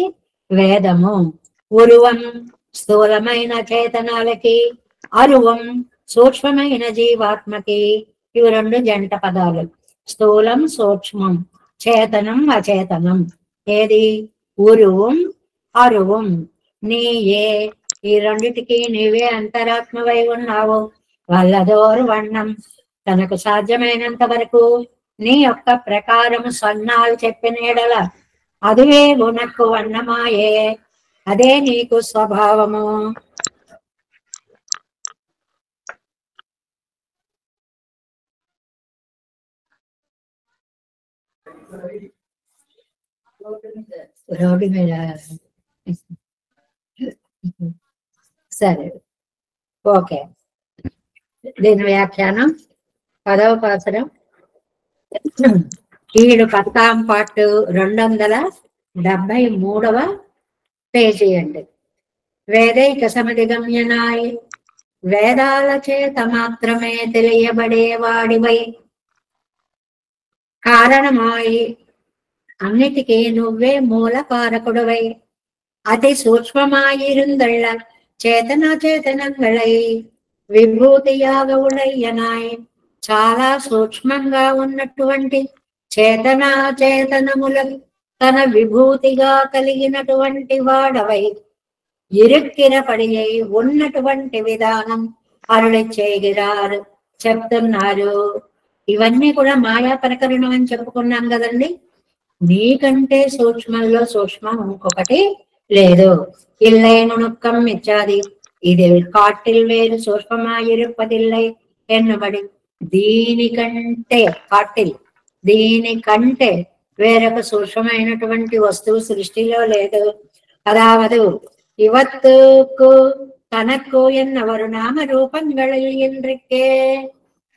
వేదము. ఉరువం స్థూలమైన చేతనాలకి, అరువం సూక్ష్మమైన జీవాత్మకి. ఇవి రెండు జంట పదాలు. స్థూలం సూక్ష్మం, చేతనం అచేతనం. ఏది? ఉరువం అరువం. నీయే ఈ రెండిటికి నీవే అంతరాత్మవై ఉన్నావు. వల్లదోరు వన్నం. తనకు సాధ్యమైనంత వరకు నీ యొక్క ప్రకారము సన్నాలు చెప్పిన ఎడల అదువే గుణకు వన్నమాయే, అదే నీకు స్వభావము. రోడ్డు మీద సరే, ఓకే. దీని వ్యాఖ్యానం 10వ పాసరం. ఈడు 10వ పార్ట్ 273వ పేజీ అండి. వేదైక సమధిగమ్యనాయ్. వేదాల చేత మాత్రమే తెలియబడేవాడివై, కారణమాయి అన్నిటికీ నువ్వే మూల కారకుడువై, అతి సూక్ష్మమాயிருందళ్ళ చేతనాచేతనంగళై విభూతియాగ ఉడయ్యనాయ్. చాలా సూక్ష్మంగా ఉన్నటువంటి చేతనాచేతనములను తన విభూతిగా కలిగినటువంటి వాడవై, ఇరుక్కిన పడి ఉన్నటువంటి విధానం అరుడి చేయగిరారు చెప్తున్నారు. ఇవన్నీ కూడా మాయా ప్రకరణం అని చెప్పుకున్నాం కదండి. నీకంటే సూక్ష్మంలో సూక్ష్మం ఇంకొకటి లేదు. ఇల్లై నుణుక్కం ఇచ్చాది. ఇది కాటిల్ వేరు సూక్ష్మమాయిరుపదిల్లై ఎన్నబడి. దీనికంటే కాటిల్, దీనికంటే వేరొక సూక్ష్మమైనటువంటి వస్తువు సృష్టిలో లేదు. అదావదు ఇవత్తుకు తనకు ఎన్నవరు నామ రూపంగళికే.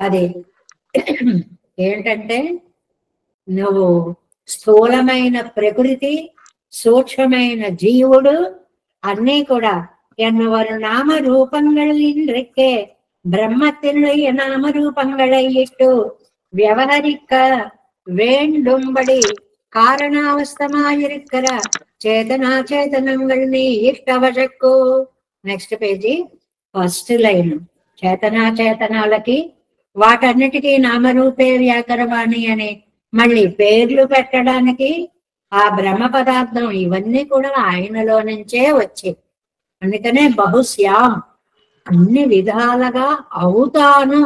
అది ఏంటంటే, నువ్వు స్థూలమైన ప్రకృతి, సూక్ష్మమైన జీవుడు అన్నీ కూడా ఎన్నవరు నామ రూపంగళికే பிரம்மத்தினுடைய நாமரூபங்களை இட்டு விவகரிக்க வேண்டும்படி காரணாவஸ்தமாயிருக்கிற చేతనా చేతనంగల్ నీ ఇష్టవశక్కు. Next page, first line. చేతనా చేతనాలకి వాటన్నిటికీ నామరూపే వ్యాకరవాణి అని మళ్ళీ పేర్లు పెట్టడానికి ఆ బ్రహ్మ పదార్థం ఇవన్నీ కూడా ఆయనలో నుంచే వచ్చాయి. అందుకనే బహుశ్యాం, అన్ని విధాలుగా అవుతాను,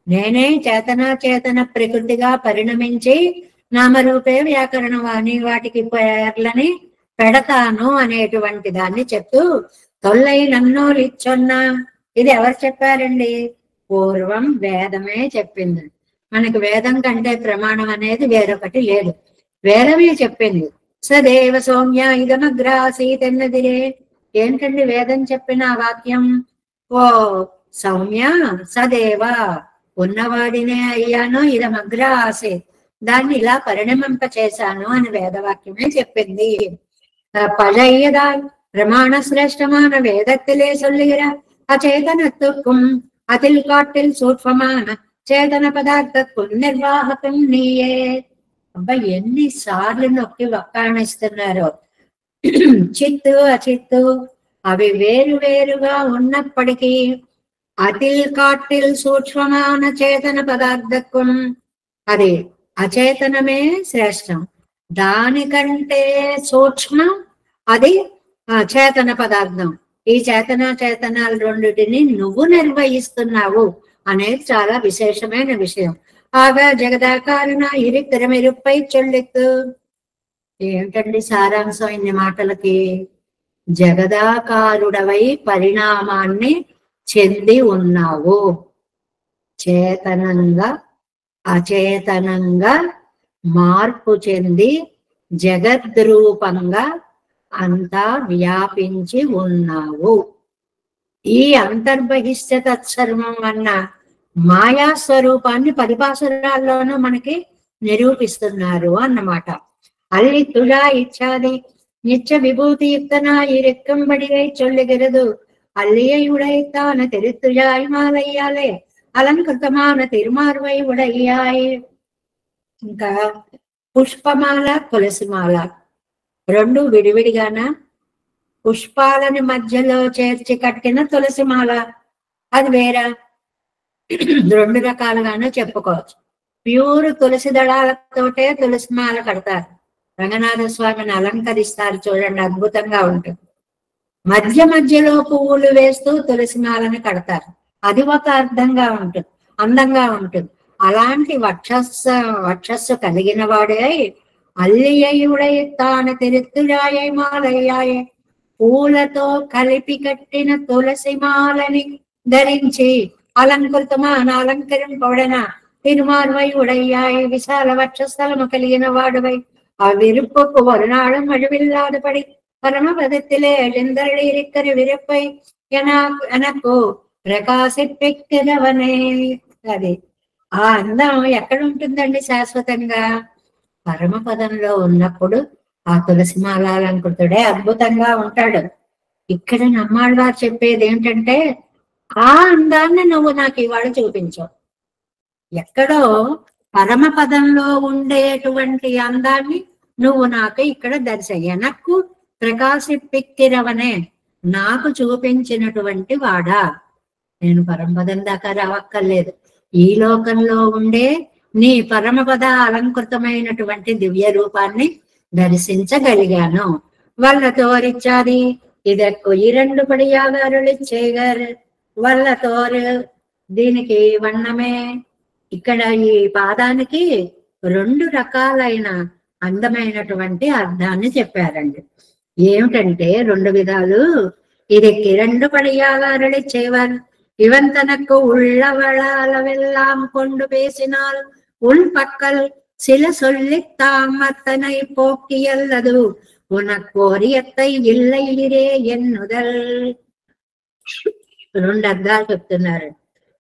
నేనే చేతనా చేతన ప్రకృతిగా పరిణమించి నామరూపే వ్యాకరణవాణి వాటికి పేర్లని పెడతాను అనేటువంటి దాన్ని చెప్తూ తొల్లై నన్నోలిచ్చొన్నా. ఇది ఎవరు చెప్పారండి? పూర్వం వేదమే చెప్పింది. మనకు వేదం కంటే ప్రమాణం అనేది వేరొకటి లేదు, వేదమే చెప్పింది. సదేవ సౌమ్య ఇదమగ్రాసీతెన్నదిరే. ఏంటండి వేదం చెప్పిన వాక్యం? ఓ సౌమ్య, సదేవ ఉన్నవాడినే అయ్యాను, ఇదమగ్ర ఆసే దాన్ని ఇలా పరిణమింప చేశాను అని వేదవాక్యమే చెప్పింది. பழையதாய் பிரமாண சிரேஷ்டமான வேதத்திலே சொல்லுகிற அச்சேதனத்துக்கும் அதில் காட்டில் சூட்சமான చేతన పదార్థకు నిర్వాహకం నీయే. అబ్బా ఎన్నిసార్లు నొక్కి వక్కాణిస్తున్నారో. చిత్తు అచిత్తు అవి వేరు వేరుగా ఉన్నప్పటికీ అతిల్ కాటిల్ సూక్ష్మమైన చేతన పదార్థకం, అది అచేతనమే శ్రేష్టం, దానికంటే సూక్ష్మం అది చేతన పదార్థం. ఈ చేతనాలు రెండిటిని నువ్వు నిర్వహిస్తున్నావు అనేది చాలా విశేషమైన విషయం. ఆగా జగదాకారణ ఇరుక్కిరమిరుపై చొల్లిత్తు. ఏంటండి సారాంశం ఇన్ని మాటలకి? జగదాకారుడవై పరిణామాన్ని చెంది ఉన్నావు, చేతనంగా అచేతనంగా మార్పు చెంది జగద్రూపంగా అంతా వ్యాపించి ఉన్నావు. ఈ అంతర్బహిష్ట తత్సర్వం అన్న మాయా స్వరూపాన్ని పరిపాసరాల్లోనూ మనకి నిరూపిస్తున్నారు అన్నమాట. అల్లి తుళా ఇచ్చాది నిత్య విభూతియుక్తనాయి రెక్కంబడిగై చొల్లుగిరదు అల్లిயை உடைத்தான திருத்துழாய் மாலையாலே అలంకృతమాన తిరుమార్వై ఉడయ్యాయి. ఇంకా పుష్పమాల తులసిమాల రెండు విడివిడిగాన, పుష్పాలని మధ్యలో చేర్చి కట్టిన తులసిమాల అది వేరే. రెండు రకాలుగానే చెప్పుకోవచ్చు. ప్యూర్ తులసి దళాలతోటే తులసిమాల కడతారు. రంగనాథ స్వామిని అలంకరిస్తారు చూడండి, అద్భుతంగా ఉంటుంది. మధ్య మధ్యలో పువ్వులు వేస్తూ తులసిమాలని కడతారు, అది ఒక అర్థంగా ఉంటుంది, అందంగా ఉంటుంది. అలాంటి వక్షస్సు కలిగిన వాడే అల్లియై ఉడైతాన తిరుత్తుళాయై మాలయ్యాయే, పూలతో కలిపి కట్టిన తులసి మాలని ధరించి అలంకరింపబడిన తిరుమార్వై ఉడయ్యాయి, విశాల వక్షస్థలము కలిగిన వాడువై ఆ విరుపుకు వరునాడు మడివిల్లాడుపడి పరమపదத்திலே எழுந்தருளியிருக்கிற విరుపై ఎనకు ప్రకాశిప్పెక్కిరవనే. అది ఆ అందం ఎక్కడ ఉంటుందండి శాశ్వతంగా? పరమపదంలో ఉన్నప్పుడు ఆ తులసిమాల అలంకృతుడే అద్భుతంగా ఉంటాడు. ఇక్కడ నమ్మాళ్ళవారు చెప్పేది ఏంటంటే, ఆ అందాన్ని నువ్వు నాకు ఇవాళ చూపించావు. ఎక్కడో పరమపదంలో ఉండేటువంటి అందాన్ని నువ్వు నాకు ఇక్కడ ఎనక్కు ప్రకాశిప్పిక్కిరవనే, నాకు చూపించినటువంటి వాడా. నేను పరమపదం దాకా రావక్కర్లేదు, ఈ లోకంలో ఉండే నీ పరమపద అలంకృతమైనటువంటి దివ్య రూపాన్ని దర్శించగలిగాను. వల్ల తోరిచ్చాది ఇదక్కు ఈ రెండు పడియాగారులిచ్చేగారు వల్ల తోరు. దీనికి వన్నమే. ఇక్కడ ఈ పాదానికి రెండు రకాలైన అందమైనటువంటి అర్థాన్ని చెప్పారండి. ఏమిటంటే రెండు విధాలు. ఇది రెండు పడియాగారులిచ్చేవారు இவன் தனக்கு உள்ளவளாலவெல்லாம் கொண்டு பேசினால் உன் பக்கல் சில சொல்லித்தாம் அத்தனை போக்கியல்லது உனக்கு ஒரியத்தை இல்லை ఇరే ఎన్నుదల్. రెండు అర్థాలు చెప్తున్నారు.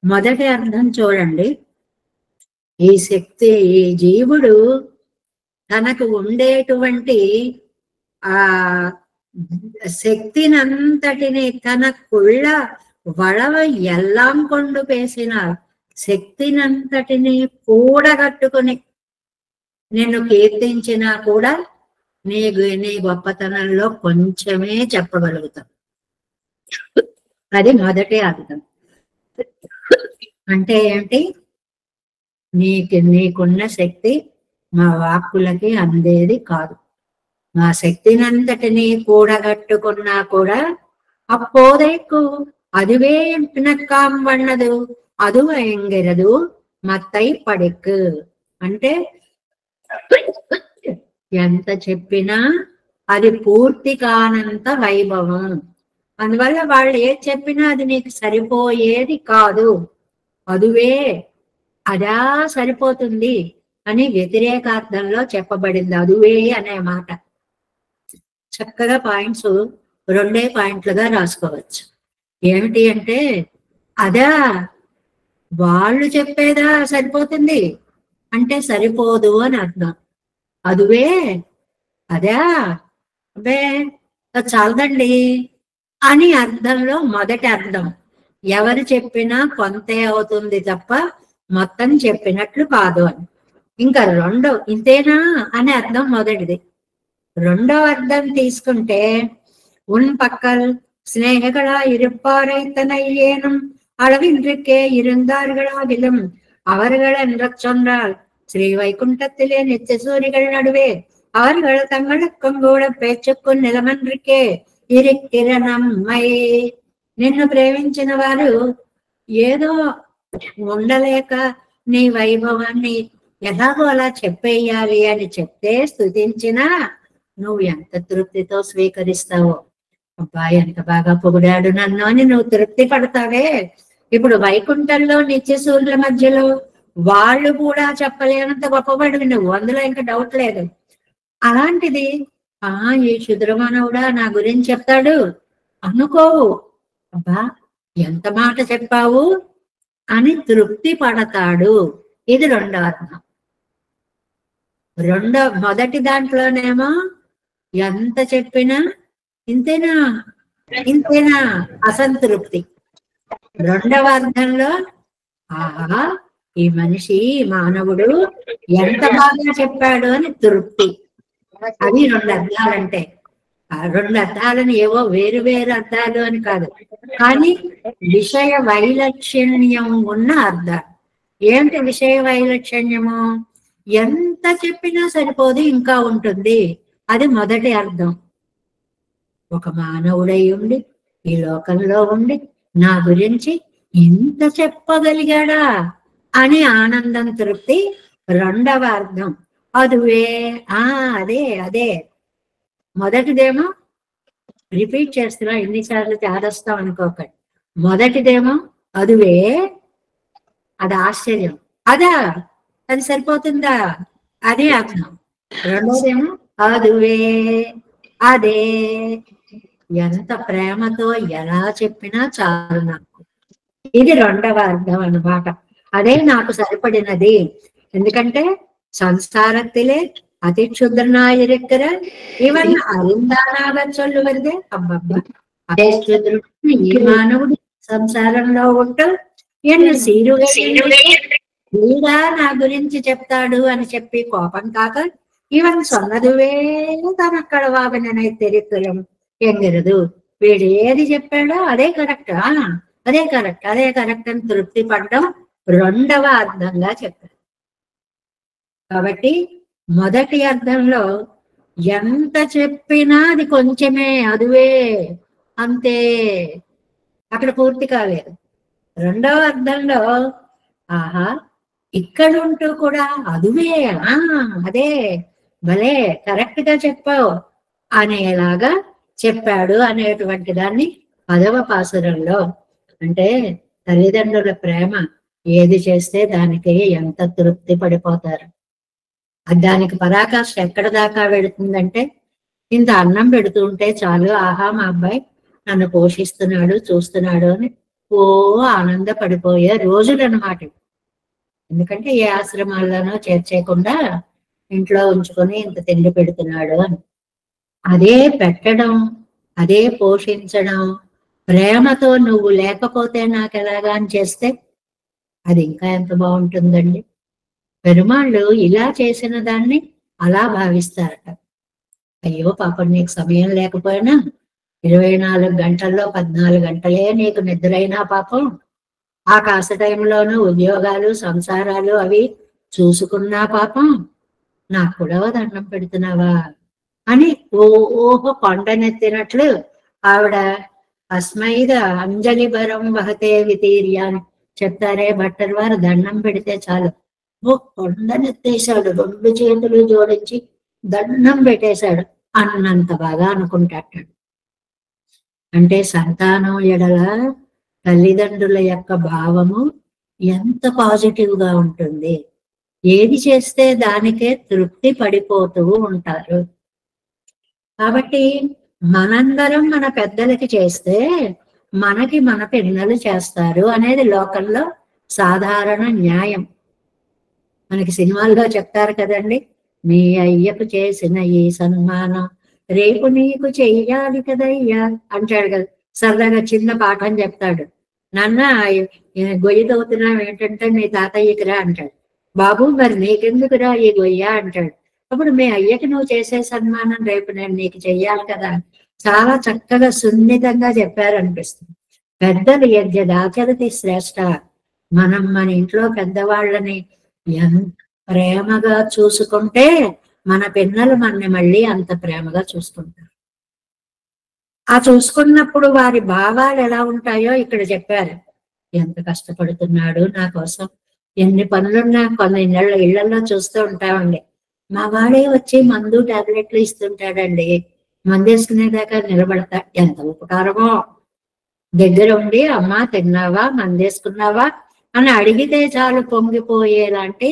మొదటి అర్థం చూడండి. ఈ శక్తి, ఈ జీవుడు తనకు ఉండేటువంటి ఆ శక్తినంతటిని తనకుళ్ళ వళవ ఎల్లాం కొండు పేసిన శక్తినంతటిని కూడగట్టుకుని నిన్ను కీర్తించినా కూడా నీ గొప్పతనంలో కొంచెమే చెప్పగలుగుతాం. అది మొదటి అర్థం. అంటే ఏంటి? నీకున్న శక్తి మా వాక్కులకి అందేది కాదు. మా శక్తినంతటిని కూడగట్టుకున్నా కూడా అప్పోదైకు அதுவே பிணக்காம் வண்ணது அது ఎంగిరదు మత్తై పడిక్. అంటే ఎంత చెప్పినా అది పూర్తి కానంత వైభవం. అందువల్ల వాళ్ళు ఏది చెప్పినా అది నీకు సరిపోయేది కాదు. అదువే అదా సరిపోతుంది అని వ్యతిరేకార్థంలో చెప్పబడింది అదువే అనే మాట. చక్కగా పాయింట్స్ రెండే పాయింట్లుగా రాసుకోవచ్చు. ఏమిటి అంటే, అదా వాళ్ళు చెప్పేదా సరిపోతుంది అంటే సరిపోదు అని అర్థం. అదువే అదా అబ్బే అది చాలదండి అని అర్థంలో మొదటి అర్థం. ఎవరు చెప్పినా కొంతే అవుతుంది తప్ప మొత్తం చెప్పినట్లు కాదు అని. ఇంకా రెండో ఇంతేనా అని అర్థం మొదటిది. రెండో అర్థం తీసుకుంటే உன் பக்கல் சிநேககளா இருப்பாரைத்தனையேனும் அளவின்றிக்கே இருந்தார்களாகிலும் அவர்கள் என்று சொன்னால் ஸ்ரீ வைகுண்டத்திலே நித்திய சூரிகள் நடுவே அவர்கள் தங்களுக்கும் கூட பேச்சுக்கும் నిలమన్రికే ఇరిక్కిర నమ్మై. నిన్ను ప్రేమించిన వారు ఏదో ఉండలేక నీ వైభవాన్ని ఎలాగో అలా చెప్పేయాలి అని చెప్తే స్తుతించినా నువ్వు ఎంత తృప్తితో స్వీకరిస్తావో. అబ్బా ఎంత బాగా పొగిడాడు నన్ను అని నువ్వు తృప్తి పడతావే. ఇప్పుడు వైకుంఠంలో నిత్య సూర్యుల మధ్యలో వాళ్ళు కూడా చెప్పలేనంత గొప్పవాడివి నువ్వు, అందులో ఇంకా డౌట్ లేదు. అలాంటిది ఈ క్షుద్రమానవుడా నా గురించి చెప్తాడు అనుకోవు. అబ్బా ఎంత మాట చెప్పావు అని తృప్తి పడతాడు. ఇది రెండో అర్థం. మొదటి దాంట్లోనేమో ఎంత చెప్పినా ఇంతేనా ఇంతేనా అసంతృప్తి. రెండవ అర్థంలో ఆహా ఈ మనిషి మానవుడు ఎంత బాగా చెప్పాడు అని తృప్తి. అవి రెండు అర్థాలంటే. ఆ రెండు అర్థాలని ఏవో వేరు వేరు అర్థాలు అని కాదు, కానీ విషయ వైలక్షణ్యం ఉన్న అర్థాలు. ఏంటి విషయ వైలక్షణ్యము? ఎంత చెప్పినా సరిపోదు, ఇంకా ఉంటుంది. అది మొదటి అర్థం. ఒక మానవుడై ఉండి ఈ లోకంలో ఉండి నా గురించి ఇంత చెప్పగలిగాడా అని ఆనందం, తృప్తి రెండవ అర్థం. అదువే అదే అదే మొదటిదేమో రిపీట్ చేస్తున్నా, ఎన్నిసార్లు చాదస్తాం అనుకోకండి. మొదటిదేమో అదువే, అది ఆశ్చర్యం. అదా అది సరిపోతుందా అదే అర్థం. రెండోదేమో అదువే అదే, ఎంత ప్రేమతో ఎలా చెప్పినా చాలు నాకు. ఇది రెండవ అర్థం అన్నమాట. అదే నాకు సరిపడినది. ఎందుకంటే సంసారத்திலே அதிக்ஷுத்ரனாயிருக்கிற இவன் అరిందానాగా చొల్లువరిదే. అబ్బబ్బా అదే క్షుద్రుడు ఈ మానవుడు సంసారంలో ఉంటూ ఎన్ని సీరుగా నా గురించి చెప్తాడు అని చెప్పి కోపం కాక ఇవన్ సొన్నదువే తనక్కడవాగనై తెరితులం ఎంగిరదు. వీడు ఏది చెప్పాడో అదే కరెక్ట్, అదే కరెక్ట్, అదే కరెక్ట్ అని తృప్తి పడడం రెండవ అర్థంగా చెప్పారు. కాబట్టి మొదటి అర్థంలో ఎంత చెప్పినా అది కొంచెమే, అదువే అంతే, అక్కడ పూర్తి కాలేదు. రెండవ అర్థంలో ఆహా ఇక్కడుంటూ కూడా అదువే అదే భలే కరెక్ట్ గా చెప్పావు అనేలాగా చెప్పాడు అనేటువంటి దాన్ని 10వ పాసురంలో. అంటే తల్లిదండ్రుల ప్రేమ ఏది చేస్తే దానికి ఎంత తృప్తి పడిపోతారు. దానికి పరాకాష్ఠ ఎక్కడ దాకా వెళుతుందంటే ఇంత అన్నం పెడుతుంటే చాలు, ఆహా మా అబ్బాయి నన్ను పోషిస్తున్నాడు చూస్తున్నాడు అని ఆనంద పడిపోయే రోజులు అన్నమాట. ఎందుకంటే ఏ ఆశ్రమాల్లోనో చేర్చేయకుండా ఇంట్లో ఉంచుకొని ఇంత తిండి పెడుతున్నాడు అని. అదే పెట్టడం, అదే పోషించడం, ప్రేమతో నువ్వు లేకపోతే నాకు ఎలాగా అని చేస్తే అది ఇంకా ఎంత బాగుంటుందండి. పెరుమాళ్ళు ఇలా చేసిన దాన్ని అలా భావిస్తారట. అయ్యో పాపం నీకు సమయం లేకపోయినా 24 గంటల్లో 14 గంటలే నీకు నిద్రైనా పాపం ఆ కాస్త టైంలోనూ ఉద్యోగాలు సంసారాలు అవి చూసుకున్నా పాపం నాకు కూడా దండం పెడుతున్నావా అని ఓహో కొండనెత్తినట్లు ఆవిడ అస్మైద అంజలి భరం వహతే వితీర్య అని చెప్తారే భట్టర్ వారు. దండం పెడితే చాలు కొండనెత్తేశాడు, 2 చేతులు జోడించి దండం పెట్టేశాడు అన్నంత బాగా అనుకుంటాడు. అంటే సంతానం ఎడల తల్లిదండ్రుల యొక్క భావము ఎంత పాజిటివ్ గా ఉంటుంది. ఏది చేస్తే దానికే తృప్తి పడిపోతూ ఉంటారు. కాబట్టి మనందరం మన పెద్దలకి చేస్తే మనకి మన పిల్లలు చేస్తారు అనేది లోకంలో సాధారణ న్యాయం. మనకి సినిమాల్లో చెప్తారు కదండి, మీ అయ్యకు చేసిన ఈ సన్మానం రేపు నీకు చెయ్యాలి కదయ్యా అంటాడు కదా. సరదాగా చిన్న పాఠం చెప్తాడు. నాన్న గొయ్యి తవ్వుతున్నావు ఏంటంటే మీ తాతయ్యకి రా అంటాడు. బాబు మరి నీకెందుకురా ఈ గొయ్య అంటాడు. అప్పుడు మీ అయ్యకి నువ్వు చేసే సన్మానం రేపు నేను నీకు చెయ్యాలి కదా. చాలా చక్కగా సున్నితంగా చెప్పారనిపిస్తుంది. పెద్దలు యజ్ఞదాచరతి శ్రేష్ట. మనం మన ఇంట్లో పెద్దవాళ్ళని ఎంత ప్రేమగా చూసుకుంటే మన పిల్లలు మనని మళ్ళీ అంత ప్రేమగా చూసుకుంటారు. ఆ చూసుకున్నప్పుడు వారి భావాలు ఎలా ఉంటాయో ఇక్కడ చెప్పారు. ఎంత కష్టపడుతున్నాడు నా కోసం, ఎన్ని పనులున్నా కొన్ని ఇళ్లలో చూస్తూ ఉంటామండి. మా వాడే వచ్చి మందు టాబ్లెట్లు ఇస్తుంటాడండి, మందు వేసుకునేదాకా నిలబడతా. ఎంత ఉపకారమో. దగ్గర ఉండి అమ్మా తిన్నావా మందేసుకున్నావా అని అడిగితే చాలు పొంగిపోయేలాంటి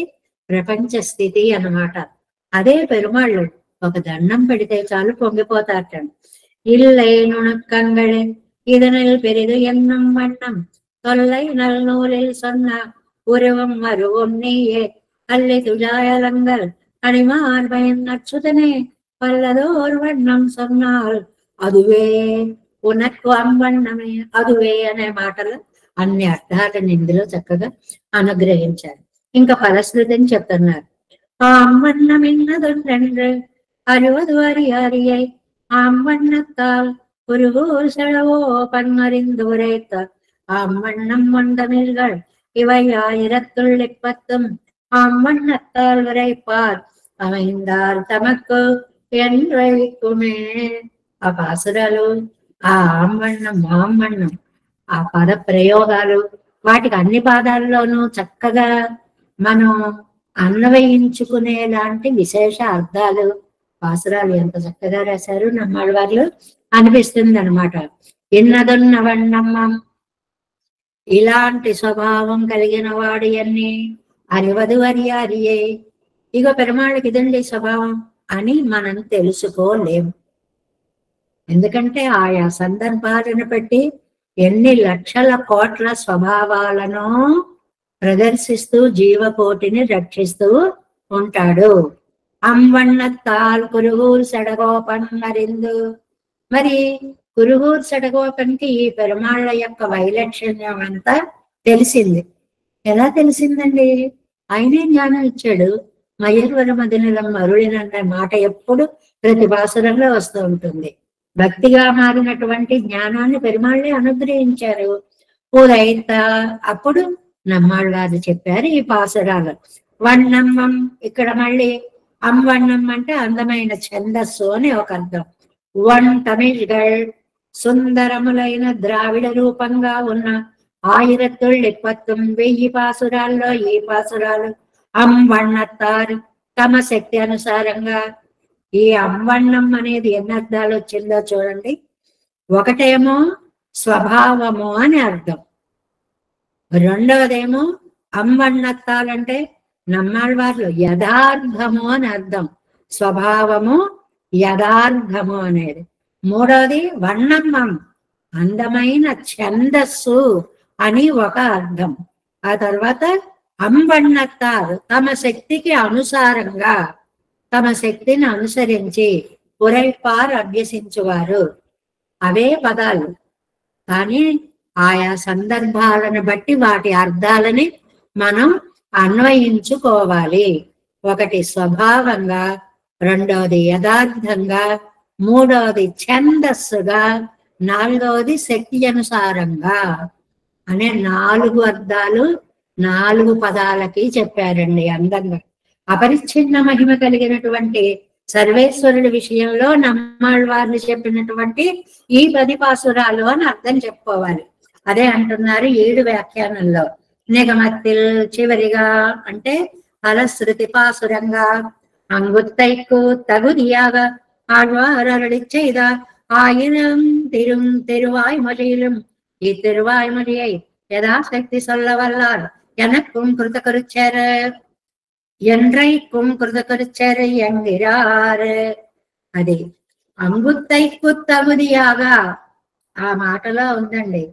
ప్రపంచ స్థితి అన్నమాట. అదే పెరుమాళ్ళు ఒక దండం పెడితే చాలు పొంగిపోతారట. ఇల్లై నుణక్కంగళే இதனில் பெரிது என்னும் வண்ணம் தொல்லை நல்நூலில் சொன்ன உருவம் மருவம் நீயே அல்லி துஜாயலங்கள் அணிமார்பையின் அச்சுதனே பல்லதோர் வண்ணம் சொன்னால் అదువే ఉనక్కు అమ్మన్నమే. అదువే అనే మాటలు అన్ని అర్థాలను ఇందులో చక్కగా అనుగ్రహించారు. ఇంకా ఫలశ్రుతిని చెప్తున్నారు. ఆ అమ్మన్నం ఇన్నదొండ్రెండ్రు అరువదు అరియారియై அம்மண்ணத்தால் குருகூர் செலவோ பன்மறிந்துரைத்த அம்மண்ணம் வந்தமிழ்கள் இவை 1010 அம்மண்ணத்தால் விரைப்பார் அமைந்தார் తమకు என்றைக்குமே. ఆ పాసురాలు, ఆ అమ్మన్నం మామ్మన్నం, ఆ పద ప్రయోగాలు, వాటికి అన్ని పాదాల్లోనూ చక్కగా మనం అన్వయించుకునేలాంటి విశేష అర్థాలు పాసురాలు ఎంత చక్కగా రాశారు నమ్మాళ్ళ వాళ్ళు అనిపిస్తుంది అనమాట. ఇన్నదొన్నవన్నమ్మ ఇలాంటి స్వభావం కలిగిన వాడు అన్ని అరివదు అరియే. ఇగో పెరుమాళ్ళకి ఇదండి స్వభావం అని మనం తెలుసుకోలేము. ఎందుకంటే ఆయా సందర్భాలను బట్టి ఎన్ని లక్షల కోట్ల స్వభావాలను ప్రదర్శిస్తూ జీవకోటిని రక్షిస్తూ ఉంటాడు. అమ్మన్నత్తాల్ కురుగూర్ సడగోపన్ మరిందు. మరి కురుగూర్ సడగోపన్కి ఈ పెరుమాళ్ళ యొక్క వైలక్షణ్యం అంతా తెలిసింది. ఎలా తెలిసిందండి? ఆయనే జ్ఞానం ఇచ్చాడు. మయూర్వర మదినిలం మరుళినన్న మాట ఎప్పుడు ప్రతి పాసురంలో వస్తూ ఉంటుంది. భక్తిగా మారినటువంటి జ్ఞానాన్ని పెరుమాళ్ళే అనుగ్రహించారు. పూరైత అప్పుడు నమ్మాళ్ళవారు చెప్పారు ఈ పాసురాలు. వన్నమ్మం, ఇక్కడ మళ్ళీ అమ్వన్నం అంటే అందమైన ఛందస్సు అని ఒక అర్థం. వన్ తమిళ్గల్ సుందరములైన ద్రావిడ రూపంగా ఉన్న 1010 పాసురాల్లో ఈ పాసురాలు అమ్వన్నత్తారు తమ శక్తి అనుసారంగా. ఈ అమ్వన్నం అనేది ఎన్ని అర్థాలు వచ్చిందో చూడండి. ఒకటేమో స్వభావము అని అర్థం, రెండవదేమో అమ్వన్నత్తాలంటే నమ్మాళ్ళవార్లు యథార్థము అని అర్థం. స్వభావము యథార్థము అనేది. మూడవది వన్నమ్మం అందమైన ఛందస్సు అని ఒక అర్థం. ఆ తర్వాత అంబన్నత్తారు తమ శక్తికి అనుసారంగా, తమ శక్తిని అనుసరించి ఉరైపార్ అభ్యసించువారు. అవే పదాలు, కానీ ఆయా సందర్భాలను బట్టి వాటి అర్థాలని మనం అన్వయించుకోవాలి. ఒకటి స్వభావంగా, రెండవది యథార్థంగా, మూడవది ఛందస్సుగా, నాలుగవది శక్తి అనుసారంగా అనే 4 అర్థాలు 4 పదాలకి చెప్పారండి అందంగా. అపరిచ్ఛిన్న మహిమ కలిగినటువంటి సర్వేశ్వరుడి విషయంలో నమ్మాళ్ళవారిని చెప్పినటువంటి ఈ 10 పాసురాలు అని అర్థం చెప్పుకోవాలి. అదే అంటున్నారు 7 వ్యాఖ్యానంలో. నిగమత్తిల్ చివరిగా అంటే ఫలశ్రుతి పాసురంగా అంగుత్తైకు తగుదియాగా ఆళ్వారడి செய்த 1000 திருவாய்மொழியிலும் இத்திருவாய்மொழியை யதாசக்தி சொல்ல வல்லார் எனக்கும் கிருதகருச்சர என்றைக்கும் கிருதகருச்சர என்கிறார். అది అంగుత్తైకు తగుదియాగా ఆ మాటలో ఉందండి.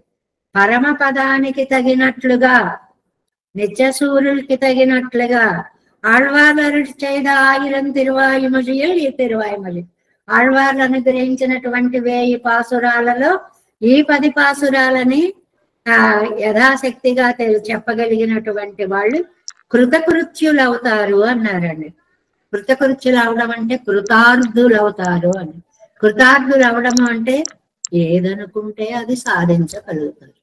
పరమ పదానికి తగినట్లుగా, నిత్యసూరులకి తగినట్లుగా ఆళ్వారు చేద 1000 తిరువాయుమొழியில் ఈ తిరువాయుమొழி ఆళ్వార్లు అనుగ్రహించినటువంటి 1000 పాసురాలలో ఈ 10 పాసురాలని యథాశక్తిగా చెప్పగలిగినటువంటి వాళ్ళు కృతకృత్యులు అవుతారు అన్నారండి. కృతకృత్యులు అవడం అంటే కృతార్థులు అవుతారు అని. కృతార్థులు అవడం అంటే ఏదనుకుంటే అది సాధించగలుగుతారు.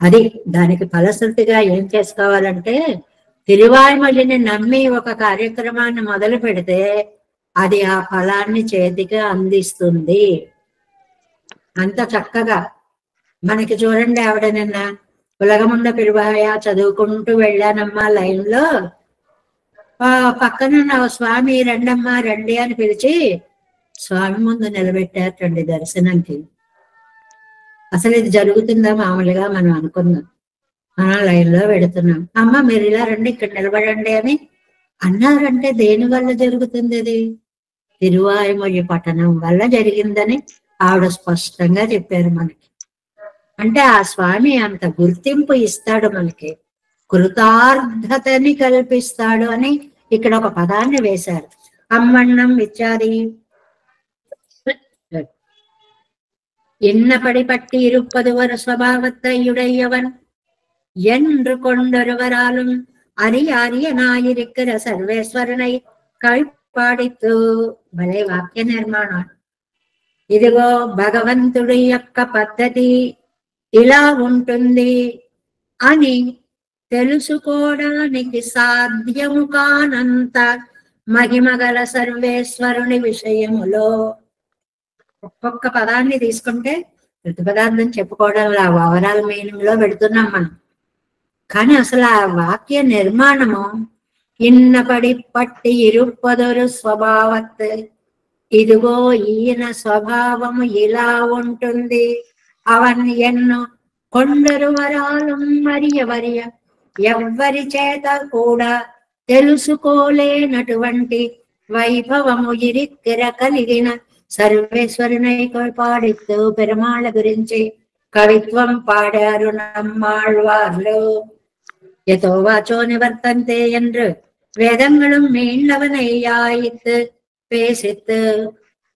అది దానికి ఫలశ్రుతిగా ఏం చేసుకోవాలంటే తిరువాయ్మొழிని నమ్మి ఒక కార్యక్రమాన్ని మొదలు పెడితే అది ఆ ఫలాన్ని చేతికి అందిస్తుంది. అంత చక్కగా మనకి చూడండి, ఆవిడ నిన్న ఉలగముండ పిరువాయ చదువుకుంటూ వెళ్ళానమ్మా లైన్ లో, పక్కన నా స్వామి రండమ్మా రండి అని పిలిచి స్వామి ముందు నిలబెట్టారండి దర్శనంకి. అసలు ఇది జరుగుతుందా మామూలుగా మనం అనుకున్నాం, లైన్ లో పెడుతున్నాం, అమ్మ మీరు ఇలా రండి ఇక్కడ నిలబడండి అని అన్నారంటే దేని వల్ల జరుగుతుంది? అది తిరువాయ్మొഴി పఠనం వల్ల జరిగిందని ఆవిడ స్పష్టంగా చెప్పారు మనకి. అంటే ఆ స్వామి అంత గుర్తింపు ఇస్తాడు మనకి, కృతార్థతని కల్పిస్తాడు అని ఇక్కడ ఒక పదాన్ని వేశారు. అమ్మన్నం ఇచ్చాది ఎన్నపడి పట్టి ఇరుప్పదువర స్వభావత్తయుడయ్యవన్ என்று கொண்டொருவராலும் అరియనాయిరిక్కర సర్వేశ్వరునై కవిపాడితూ. భలే వాక్య నిర్మాణం. ఇదిగో భగవంతుడి యొక్క పద్ధతి ఇలా ఉంటుంది అని తెలుసుకోవడానికి సాధ్యము కానంత మహిమగల సర్వేశ్వరుని విషయములో ఒక్కొక్క పదాన్ని తీసుకుంటే ప్రతిపదార్థం చెప్పుకోవడం ఓవరాల్ మీనింగ్ లో పెడుతున్నాం మనం. కానీ అసలు ఆ వాక్య నిర్మాణము ఇన్నపడి పట్టి ఇరుప్పదొరు స్వభావత్, ఇదిగో ఈయన స్వభావము ఇలా ఉంటుంది, అవన్నీ ఎన్నో కొండరు వరాలు మరియ ఎవ్వరి చేత కూడా తెలుసుకోలేనటువంటి వైభవము ఇరిక్కిర కలిగిన సర్వేశ్వరునై పాడిస్తూ పెరుమాళ గురించి కవిత్వం పాడారు நம்மாழ்வார்లు. எதோ வாச்சோ நிவர்த்தந்தே என்று వేదங்களும் మీండ్లవనయ్యాయిత్ పేసిత్,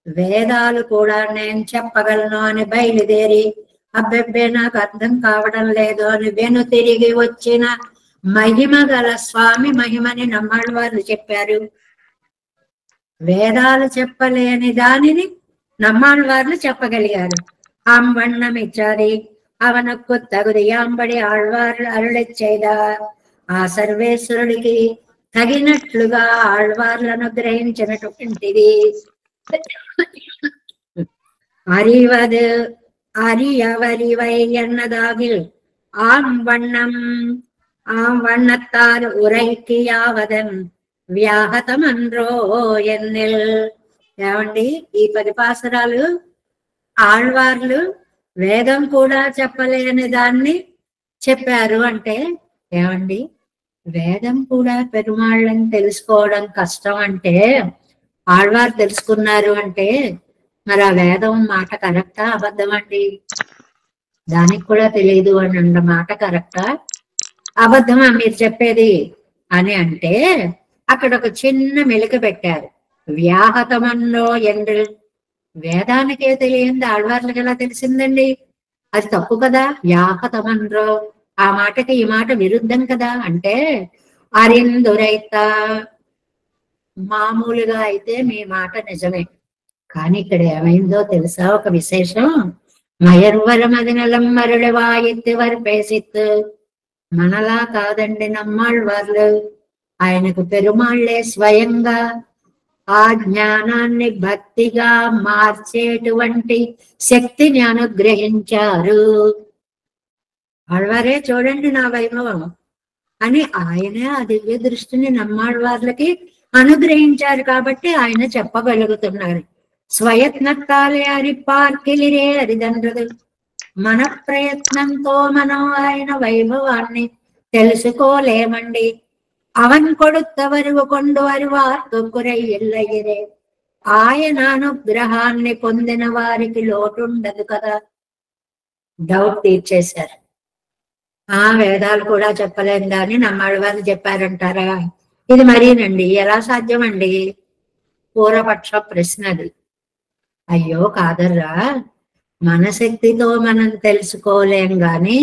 వేదాలు కూడా నేను చెప్పగలను అని బయలుదేరి అబ్బెబ్బే నాకు అర్థం కావడం లేదు అని వెను తిరిగి వచ్చిన మహిమ గల స్వామి మహిమని నమ్మాళ్వార్లు చెప్పారు. వేదాలు చెప్పలేని దానిని నమ్మాళ్వార్లు చెప్పగలిగారు. ఆంబಣ್ಣం ఇచ్చారి అవనకు తగుదియాంబడి ఆళ్వార్లు అరుళెచ్చేదార్. ఆ సర్వేశ్వరుడికి తగినట్లుగా ఆళ్వార్లను అనుగ్రహించినటువంటిది. அறிவது அறியவறிவை என்னதாகில் ஆம்பண்ணம் ஆம்பண்ணத்தார் உரைக்கு யாவதன் వ్యాహతమన్రో ఎన్నెల్. ఏమండి, ఈ 10 పాసురాలు ఆళ్వార్లు వేదం కూడా చెప్పలేని దాన్ని చెప్పారు అంటే ఏమండి, వేదం కూడా పెరుమాళ్ళని తెలుసుకోవడం కష్టం అంటే ఆళ్వారు తెలుసుకున్నారు అంటే మరి ఆ వేదం మాట కరెక్టా అబద్ధం అండి? దానికి కూడా తెలియదు అని అన్న మాట కరెక్టా అబద్ధమా మీరు చెప్పేది అని అంటే అక్కడ ఒక చిన్న మెలిక పెట్టారు. వ్యాహతమన్నో ఎండ్రు, వేదానికే తెలియంది ఆళ్వార్లకు ఎలా తెలిసిందండి? అది తప్పు కదా. వ్యాహతమన్రో, ఆ మాటకి ఈ మాట విరుద్ధం కదా. అంటే అరిందురైత, మామూలుగా అయితే మీ మాట నిజమే, కానీ ఇక్కడ ఏమైందో తెలుసా? ఒక విశేషం. మయర్వరమదినలం మరుళవాయిత్ వర్పేసిత్, మనలా కాదండి నమ్మాళ్వార్లు. ఆయనకు పెరుమాళ్లే స్వయంగా ఆ జ్ఞానాన్ని భక్తిగా మార్చేటువంటి శక్తిని అనుగ్రహించారు. ఆళ్వారే చూడండి నా వైభవం అని ఆయనే ఆ దివ్య దృష్టిని నమ్మాళ్వార్లకి అనుగ్రహించారు కాబట్టి ఆయన చెప్పగలుగుతున్నారు. స్వయత్నత్తాలే అరిపార్కిలిరే అరిదండ్రులు, మన ప్రయత్నంతో మనం ఆయన వైభవాన్ని తెలుసుకోలేమండి. அவன் கொடுத்தவరువు కొండు అరివార్కు కురయ్యల్లయ్యరే, ఆయన అనుగ్రహాన్ని పొందిన వారికి లోటుండదు కదా. డౌట్ తీర్చేశారు. వేదాలు కూడా చెప్పలేం కానీ నమ్మాళ్వారు చెప్పారంటారా? ఇది మరీనండి ఎలా సాధ్యమండి? పూర్వపక్ష ప్రశ్న అది. అయ్యో కాదర్రా, మన శక్తితో మనం తెలుసుకోలేం గాని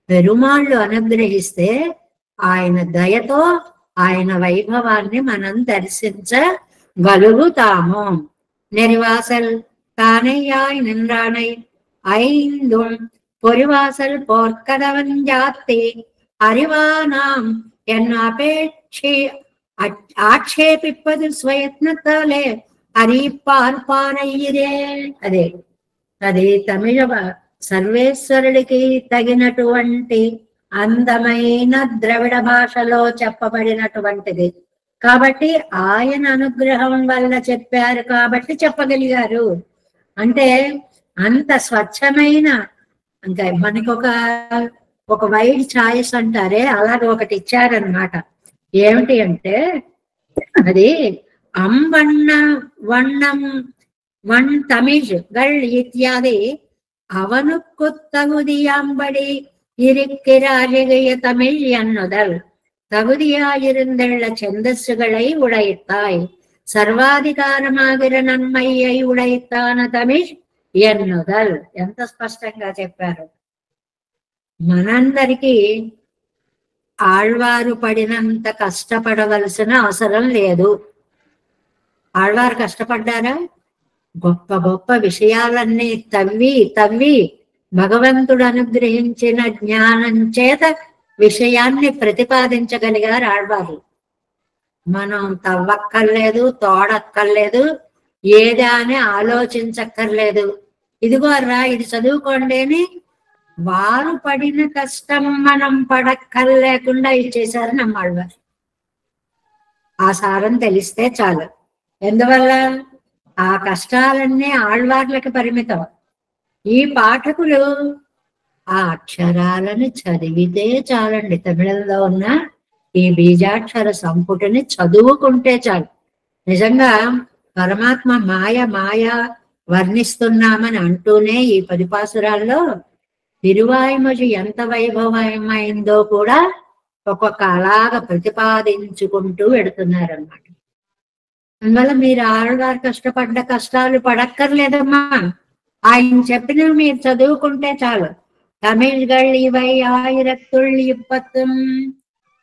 పెరుమాళ్ళు అనుగ్రహిస్తే ఆయన దయతో ఆయన వైభవాన్ని మనం దర్శించగలుగుతాము. నెరివాసల్ తానయ్యాయ్ నింద్రాణై ఐందుం పొరివాసల్ పోర్కదవన్ జాతి அறிவானாம் என் அபேட்சை ஆட்சேபிப்பது స్వయత్నத்தாலே அறிப்பாర్పారయ్యిరే. అదే అది తమిళ సర్వేశ్వరుడికి తగినటువంటి అందమైన ద్రవిడ భాషలో చెప్పబడినటువంటిది కాబట్టి ఆయన అనుగ్రహం వల్ల చెప్పారు కాబట్టి చెప్పగలిగారు. అంటే అంత స్వచ్ఛమైన, అంటే మనకు ఒక వైడ్ ఛాయిస్ అంటారే అలాగే ఒకటి ఇచ్చారనమాట. ఏమిటి అంటే అది అంబన్న వண்ணం వన్ తమిళ్ గళ్ ఇత్యాది அவனுக்கு தகுதியாம்படி இருக்கிறாரிய தமிழ் என்னுதல் தகுதியாயிருந்துள்ள செந்தஸ்சுகளை உடைத்தாய் సర్వాధికారమాగిర నన్మయ్యై ఉడైతాన తమిళ్ ఎన్నుదల్. ఎంత స్పష్టంగా చెప్పారు. మనందరికీ ఆళ్వారు పడినంత కష్టపడవలసిన అవసరం లేదు. ఆళ్వారు కష్టపడ్డారా? గొప్ప గొప్ప విషయాలన్నీ తవ్వి భగవంతుడు అనుగ్రహించిన జ్ఞానం చేత విషయాన్ని ప్రతిపాదించగలిగారు ఆళ్వారు. మనం తవ్వక్కర్లేదు, తోడక్కర్లేదు, ఏదా అని ఆలోచించక్కర్లేదు. ఇదిగో రా ఇది చదువుకోండి అని వారు పడిన కష్టం మనం పడక్కర్లేకుండా ఇచ్చేశారు నమ్మాళ్వారు. ఆ సారం తెలిస్తే చాలు. ఎందువల్ల? ఆ కష్టాలన్నీ ఆళ్వార్లకు పరిమితం. ఈ పాఠకులు ఆ అక్షరాలను చదివితే చాలండి. తమిళంలో ఉన్న ఈ బీజాక్షర సంపుటిని చదువుకుంటే చాలు. నిజంగా పరమాత్మ మాయ వర్ణిస్తున్నామని అంటూనే ఈ 10 పాసురాల్లో తిరువాయిమొഴി ఎంత వైభవమైందో కూడా ఒక్కొక్క అలాగ ప్రతిపాదించుకుంటూ వెడుతున్నారన్నమాట. అందువల్ల మీరు ఆళ్వారు కష్టపడ్డ కష్టాలు పడక్కర్లేదమ్మా, ఆయన చెప్పినవి మీరు చదువుకుంటే చాలు. తమిళ్கள் ఇవై ఆయిరత్తుள் ఇప్పత్తుం.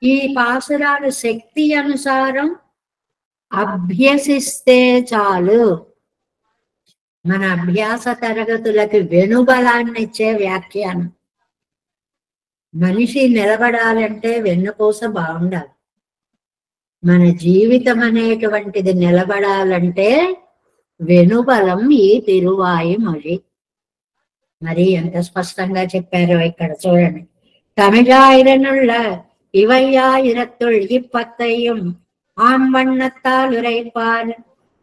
ఈ పాసురాలు శక్తి అనుసారం అభ్యసిస్తే చాలు. మన అభ్యాస తరగతులకి వెనుబలాన్ని ఇచ్చే వ్యాఖ్యానం. మనిషి నిలబడాలంటే వెన్నుపూస బాగుండాలి. మన జీవితం అనేటువంటిది నిలబడాలంటే వెనుబలం ఈ తిరువాయిమొഴി. మరి ఎంత స్పష్టంగా చెప్పారో ఇక్కడ చూడండి. తమిళాయిరనుள்ள இவையாயிரத்துள் இப்பத்தையும் ஆம்பண்ணத்தால் உரைப்பார்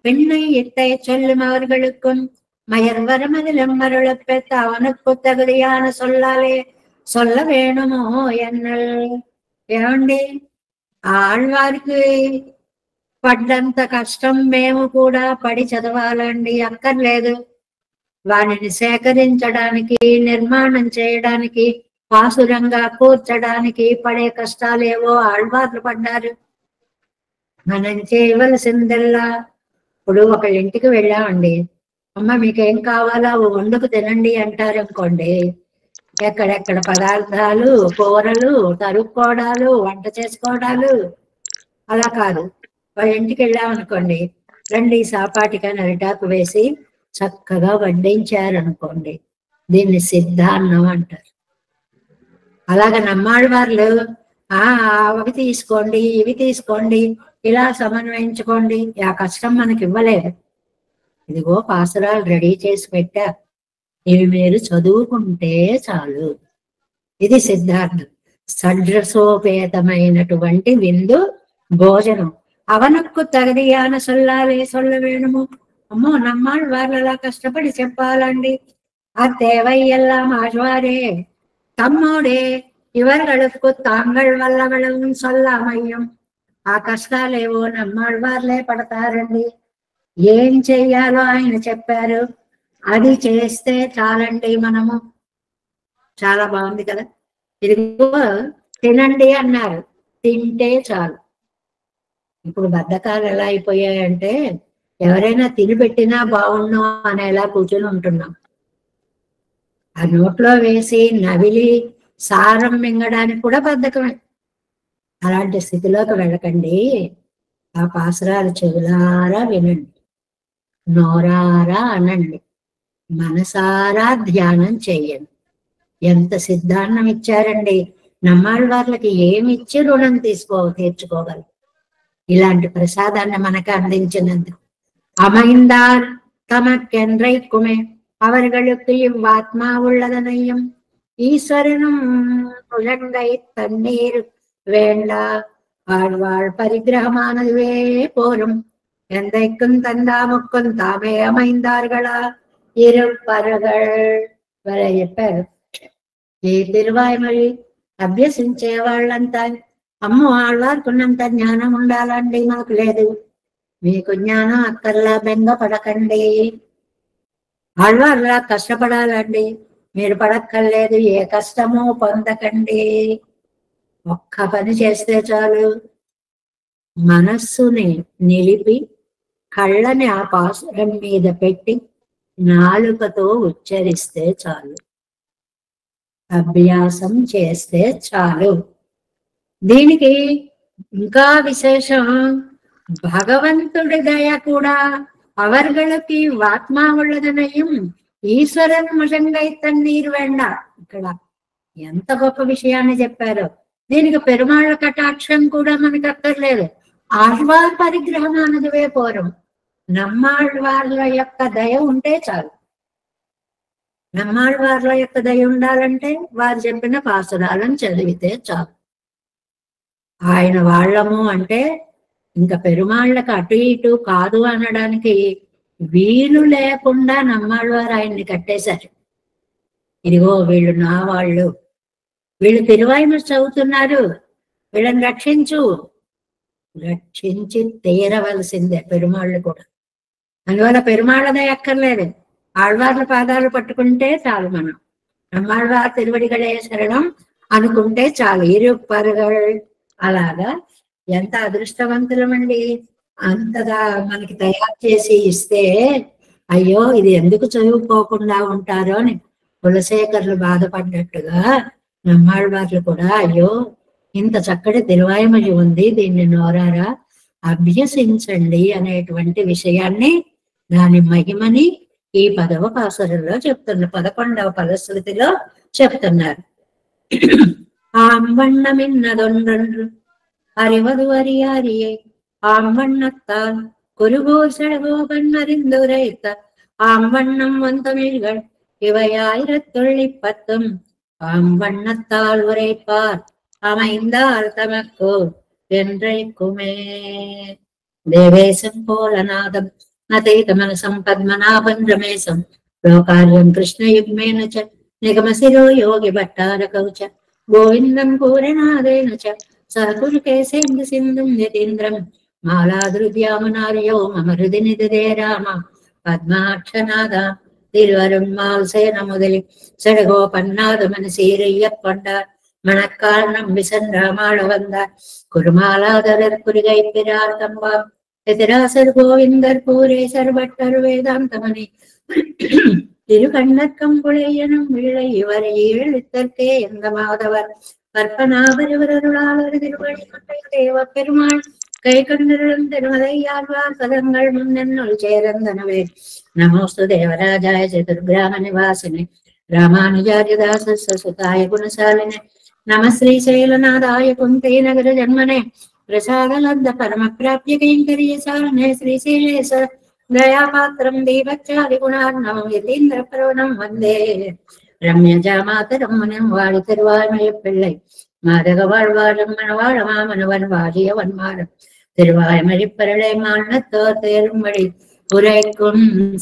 பெண்ணை இத்தை சொல்லும் அவர்களுக்கும் மயர்வரமதிலும் மருளப் பெற்ற அவனுக்கு தகுதியான சொல்லாலே சொல்ல வேணுமோ என்னல். ఏమండి, ఆళ్వారికి పడ్డంత కష్టం మేము కూడా పడి చదవాలండి? అక్కర్లేదు. వాటిని సేకరించడానికి, నిర్మాణం చేయడానికి, పాసురంగా కూర్చడానికి పడే కష్టాలేవో ఆళ్వార్లు పడ్డారు. మనం చేయవలసిందల్లా, ఇప్పుడు ఒక ఇంటికి వెళ్ళామండి, అమ్మ మీకేం కావాలా వండుకు తినండి అంటారు అనుకోండి, ఎక్కడెక్కడ పదార్థాలు, కూరలు, తరుక్కోవడాలు, వంట చేసుకోవడాలు అలా కాదు. వాళ్ళ ఇంటికి వెళ్ళామనుకోండి, రండి సాపాటిగా అరిటాకు వేసి చక్కగా వడ్డించారనుకోండి, దీన్ని సిద్ధాన్నం అంటారు. అలాగ నమ్మాళ్వార్లు అవి తీసుకోండి, ఇవి తీసుకోండి, ఇలా సమన్వయించుకోండి, ఆ కష్టం మనకి ఇవ్వలేదు. ఇదిగో పాసురాలు రెడీ చేసి పెట్టా, ఇవి మీరు చదువుకుంటే చాలు. ఇది సిద్ధార్థం. సడ్రసోపేతమైనటువంటి విందు భోజనం. అవనక్కు తగదియాన సొల్లాలే సొల్ల వేణుము. అమ్మో నమ్మాళ్ళు వాళ్ళు అలా కష్టపడి చెప్పాలండి. ఆ தேவையெல்லாம் ஆழ்வாரே தம்மோடே இவர்களுக்கு தாங்கள் வல்லவளும் சொல்லாமையும். ఆ కష్టాలేవో నమ్మాళ్వార్లే పడతారండి. ఏం చెయ్యాలో ఆయన చెప్పారు, అది చేస్తే చాలండి. మనము చాలా బాగుంది కదా. ఇదిగో తినండి అన్నారు, తింటే చాలు. ఇప్పుడు బద్ధకాలు ఎలా అయిపోయాయంటే ఎవరైనా తిని పెట్టినా బాగుండు అనేలా కూర్చొని ఉంటున్నాం. ఆ నోట్లో వేసి నవిలి సారం మింగడానికి కూడా బద్ధకమే. అలాంటి స్థితిలోకి వెళ్ళకండి. ఆ పాసురాలు చెవులారా వినండి, నోరారా అనండి, మనసారా ధ్యానం చెయ్యండి. ఎంత సిద్ధాన్నం ఇచ్చారండి. నమ్మాళ్ళ వాళ్ళకి ఏమి ఇచ్చి రుణం తీర్చుకోగలరు ఇలాంటి ప్రసాదాన్ని మనకు అందించినందుకు. அமைந்தார் தமக்கென்றைக்குமே அவர்களுக்கு இவ்வாத்மா உள்ளதனையும் ஈஸ்வரனும் முழங்கை தண்ணீர் வேண்டா ஆழ்வாழ் பரிகிரகமானதுவே போரும் எந்தைக்கும் தந்தாமுக்கும் தாமே அமைந்தார்களா இருப்பர்கள் వరయ్యప్ప. ఈ తిరువాయిమొഴി అభ్యసించే వాళ్ళంతా అమ్మో ఆళ్వార్కున్నంత జ్ఞానం ఉండాలండి, మాకు లేదు. మీకు జ్ఞానం అక్కర్లా, బెంగ పడకండి. ఆళ్వార్లా కష్టపడాలండి, మీరు పడక్కర్లేదు. ఏ కష్టమో పొందకండి. ఒక్క పని చేస్తే చాలు, మనస్సుని నిలిపి కళ్ళని ఆ పాసురం మీద పెట్టి నాలుకతో ఉచ్చరిస్తే చాలు, అభ్యాసం చేస్తే చాలు. దీనికి ఇంకా విశేషం, భగవంతుడి దయ కూడా. అవర్గలకి ఆత్మా ఉన్నదనయం ఈశ్వరన్ ముషంగై తన్నీరు వెండ. ఇక్కడ ఎంత గొప్ప విషయాన్ని చెప్పారో. దీనికి పెరుమాళ్ళ కటాక్షం కూడా మనకు అక్కర్లేదు. ఆళ్వార్ పరిగ్రహం అన్నదివే పోరం. నమ్మాళ్వార్ల యొక్క దయ ఉంటే చాలు. నమ్మాళ్వార్ల యొక్క దయ ఉండాలంటే వారు చెప్పిన పాసురాలను చదివితే చాలు. ఆయన వాళ్ళము అంటే ఇంకా పెరుమాళ్ళకి అటు ఇటు కాదు అనడానికి వీలు లేకుండా నమ్మాళ్వారు ఆయన్ని కట్టేశారు. ఇదిగో వీళ్ళు నా వాళ్ళు, వీళ్ళు తిరువాయిమ చదువుతున్నారు, వీళ్ళని రక్షించు. రక్షించి తీరవలసిందే పెరుమాళ్ళు కూడా. అందువల్ల పెరుమాళ్ళదే అక్కర్లేదు, ఆళ్వార్ల పాదాలు పట్టుకుంటే చాలు. మనం నమ్మాళ్వారు తిరువడిగడే శరణం అనుకుంటే చాలు. ఇరుపరుగల్. అలాగా ఎంత అదృష్టవంతులమండి. అంతగా మనకి తయారు చేసి ఇస్తే అయ్యో ఇది ఎందుకు చదువుకోకుండా ఉంటారో అని కులశేఖర్లు బాధపడ్డట్టుగా నమ్మాళ్వార్లు కూడా అయ్యో ఇంత చక్కటి తిరువాయిమొഴి ఉంది, దీన్ని నోరారా అభ్యసించండి అనేటువంటి విషయాన్ని, దాని మహిమని ఈ 10వ పాసురంలో చెప్తున్నారు. 11వ ఫలశ్రుతిలో చెప్తున్నారు. ஆம்பண்ணமின்னதொன்று அறிவது அறியாரியை ஆம்பண்ணத்தால் குருகூர் செழகோபன் அறிந்துரைத்த ஆம்பண்ணம் வந்தமிழ்கள் இவை 1010 ஆம்பண்ணத்தால் உரைப்பார் அமைந்தால் தமக்கு என்றைக்குமே. దేవేశం పోలనాదం నతైతమనసం పద్మనాభం రమేశం లోకార్యం కృష్ణయుగ్మేన చ నిగమశిరో యోగి భట్టారకౌ చ గోవిందం పూరణాదేన చ సహకురుకేసేందు సింధుం యతీంద్రం మాలాదృద్యామనార్యో మమ హృది నిధే రామ పద్మాక్షనాథ తిరువరుణ్మాల్ సేన ముదలి సడగోపన్నాదమన సీరయ్యప్పండార్ மணக்காரணம் விசன் ராமாள வந்தார் குருமாலாதரர் குறிகை பிரார் தம்பாம் எதிராசர் கோவிந்தர் பூரேசர் பட்டர் வேதாந்தமணி திருக்கண்ணக்கம் புழையனும் விழை இவர் ஈழத்தற்கே எந்த மாதவர் கற்பனாபரிவரருளாளர் திருவடி கொண்டை தேவ பெருமாள் கை கண்டருளும் திருமலையாழ்வார் கதங்கள் முன்னென்னுள் சேரந்தனவே. நமோஸ்து தேவராஜாய சதுர்கிராம நிவாசினே ராமானுஜாரியதாச சுதாய குணசாலினே నమ శ్రీశైలనాథాయ కుంతే నగర జన్మనే ప్రసాదలబ్ధ పరమ ప్రాప్య కైంకర్య సారణే శ్రీశైలేశ దయాపాత్రం దీపచారి గుణార్ణవం యతీంద్ర ప్రవణం వందే రమ్యజామాతరం మునిం వాడి తిరువాయిమొഴി పిள்ளை மாதக வாழ்வாழம் மணவாழ மாமனவன் வாழிய வன்மாரம் తిరువాయిమొഴి పరళే మాన్నతో తేరుమడి పురైకుం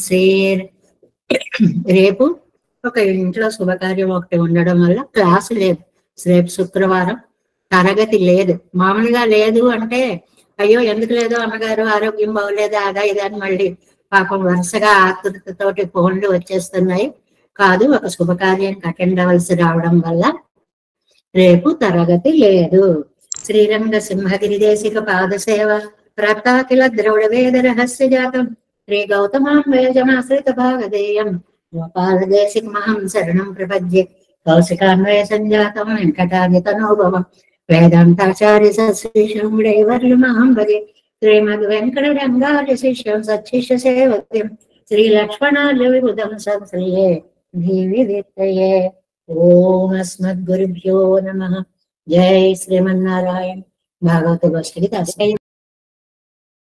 సేర్. రేపు ఒక ఇంట్లో శుభకార్యం ఒకటి ఉండడం వల్ల క్లాసు లేదు. రేపు శుక్రవారం, తరగతి లేదు. మామూలుగా లేదు అంటే అయ్యో ఎందుకు లేదు అమ్మగారు ఆరోగ్యం బాగోలేదు అదా ఇదా అని మళ్ళీ పాపం వరుసగా ఆతృతతోటి ఫోన్లు వచ్చేస్తున్నాయి. కాదు, ఒక శుభకార్యానికి అటెండ్ అవ్వాల్సి రావడం వల్ల రేపు తరగతి లేదు. శ్రీరంగ సింహగిరి దేశిక పాదసేవ ప్రాప్తాఖిల ద్రవిడ వేద రహస్య జాతం శ్రీ గౌతమాన్వయజమాశ్రిత భాగధేయం గోపాలదేశికమహం శరణం ప్రపద్యే కౌశికాన్వయ సంజాతం వెంకటాదితనోభవం వేదాంతాచార్య సశ్రీశండైవర్యమహం భజే శ్రీమద్ వెంకటరంగార్య శిష్యం సచ్చిష్య సేవక్యం శ్రీ లక్ష్మణార్య విబుధం సంశ్రియే ధీవిదిత్తయే. ఓం అస్మద్గురుభ్యో నమః. జై శ్రీమన్నారాయణ. భాగవత గోష్ఠికి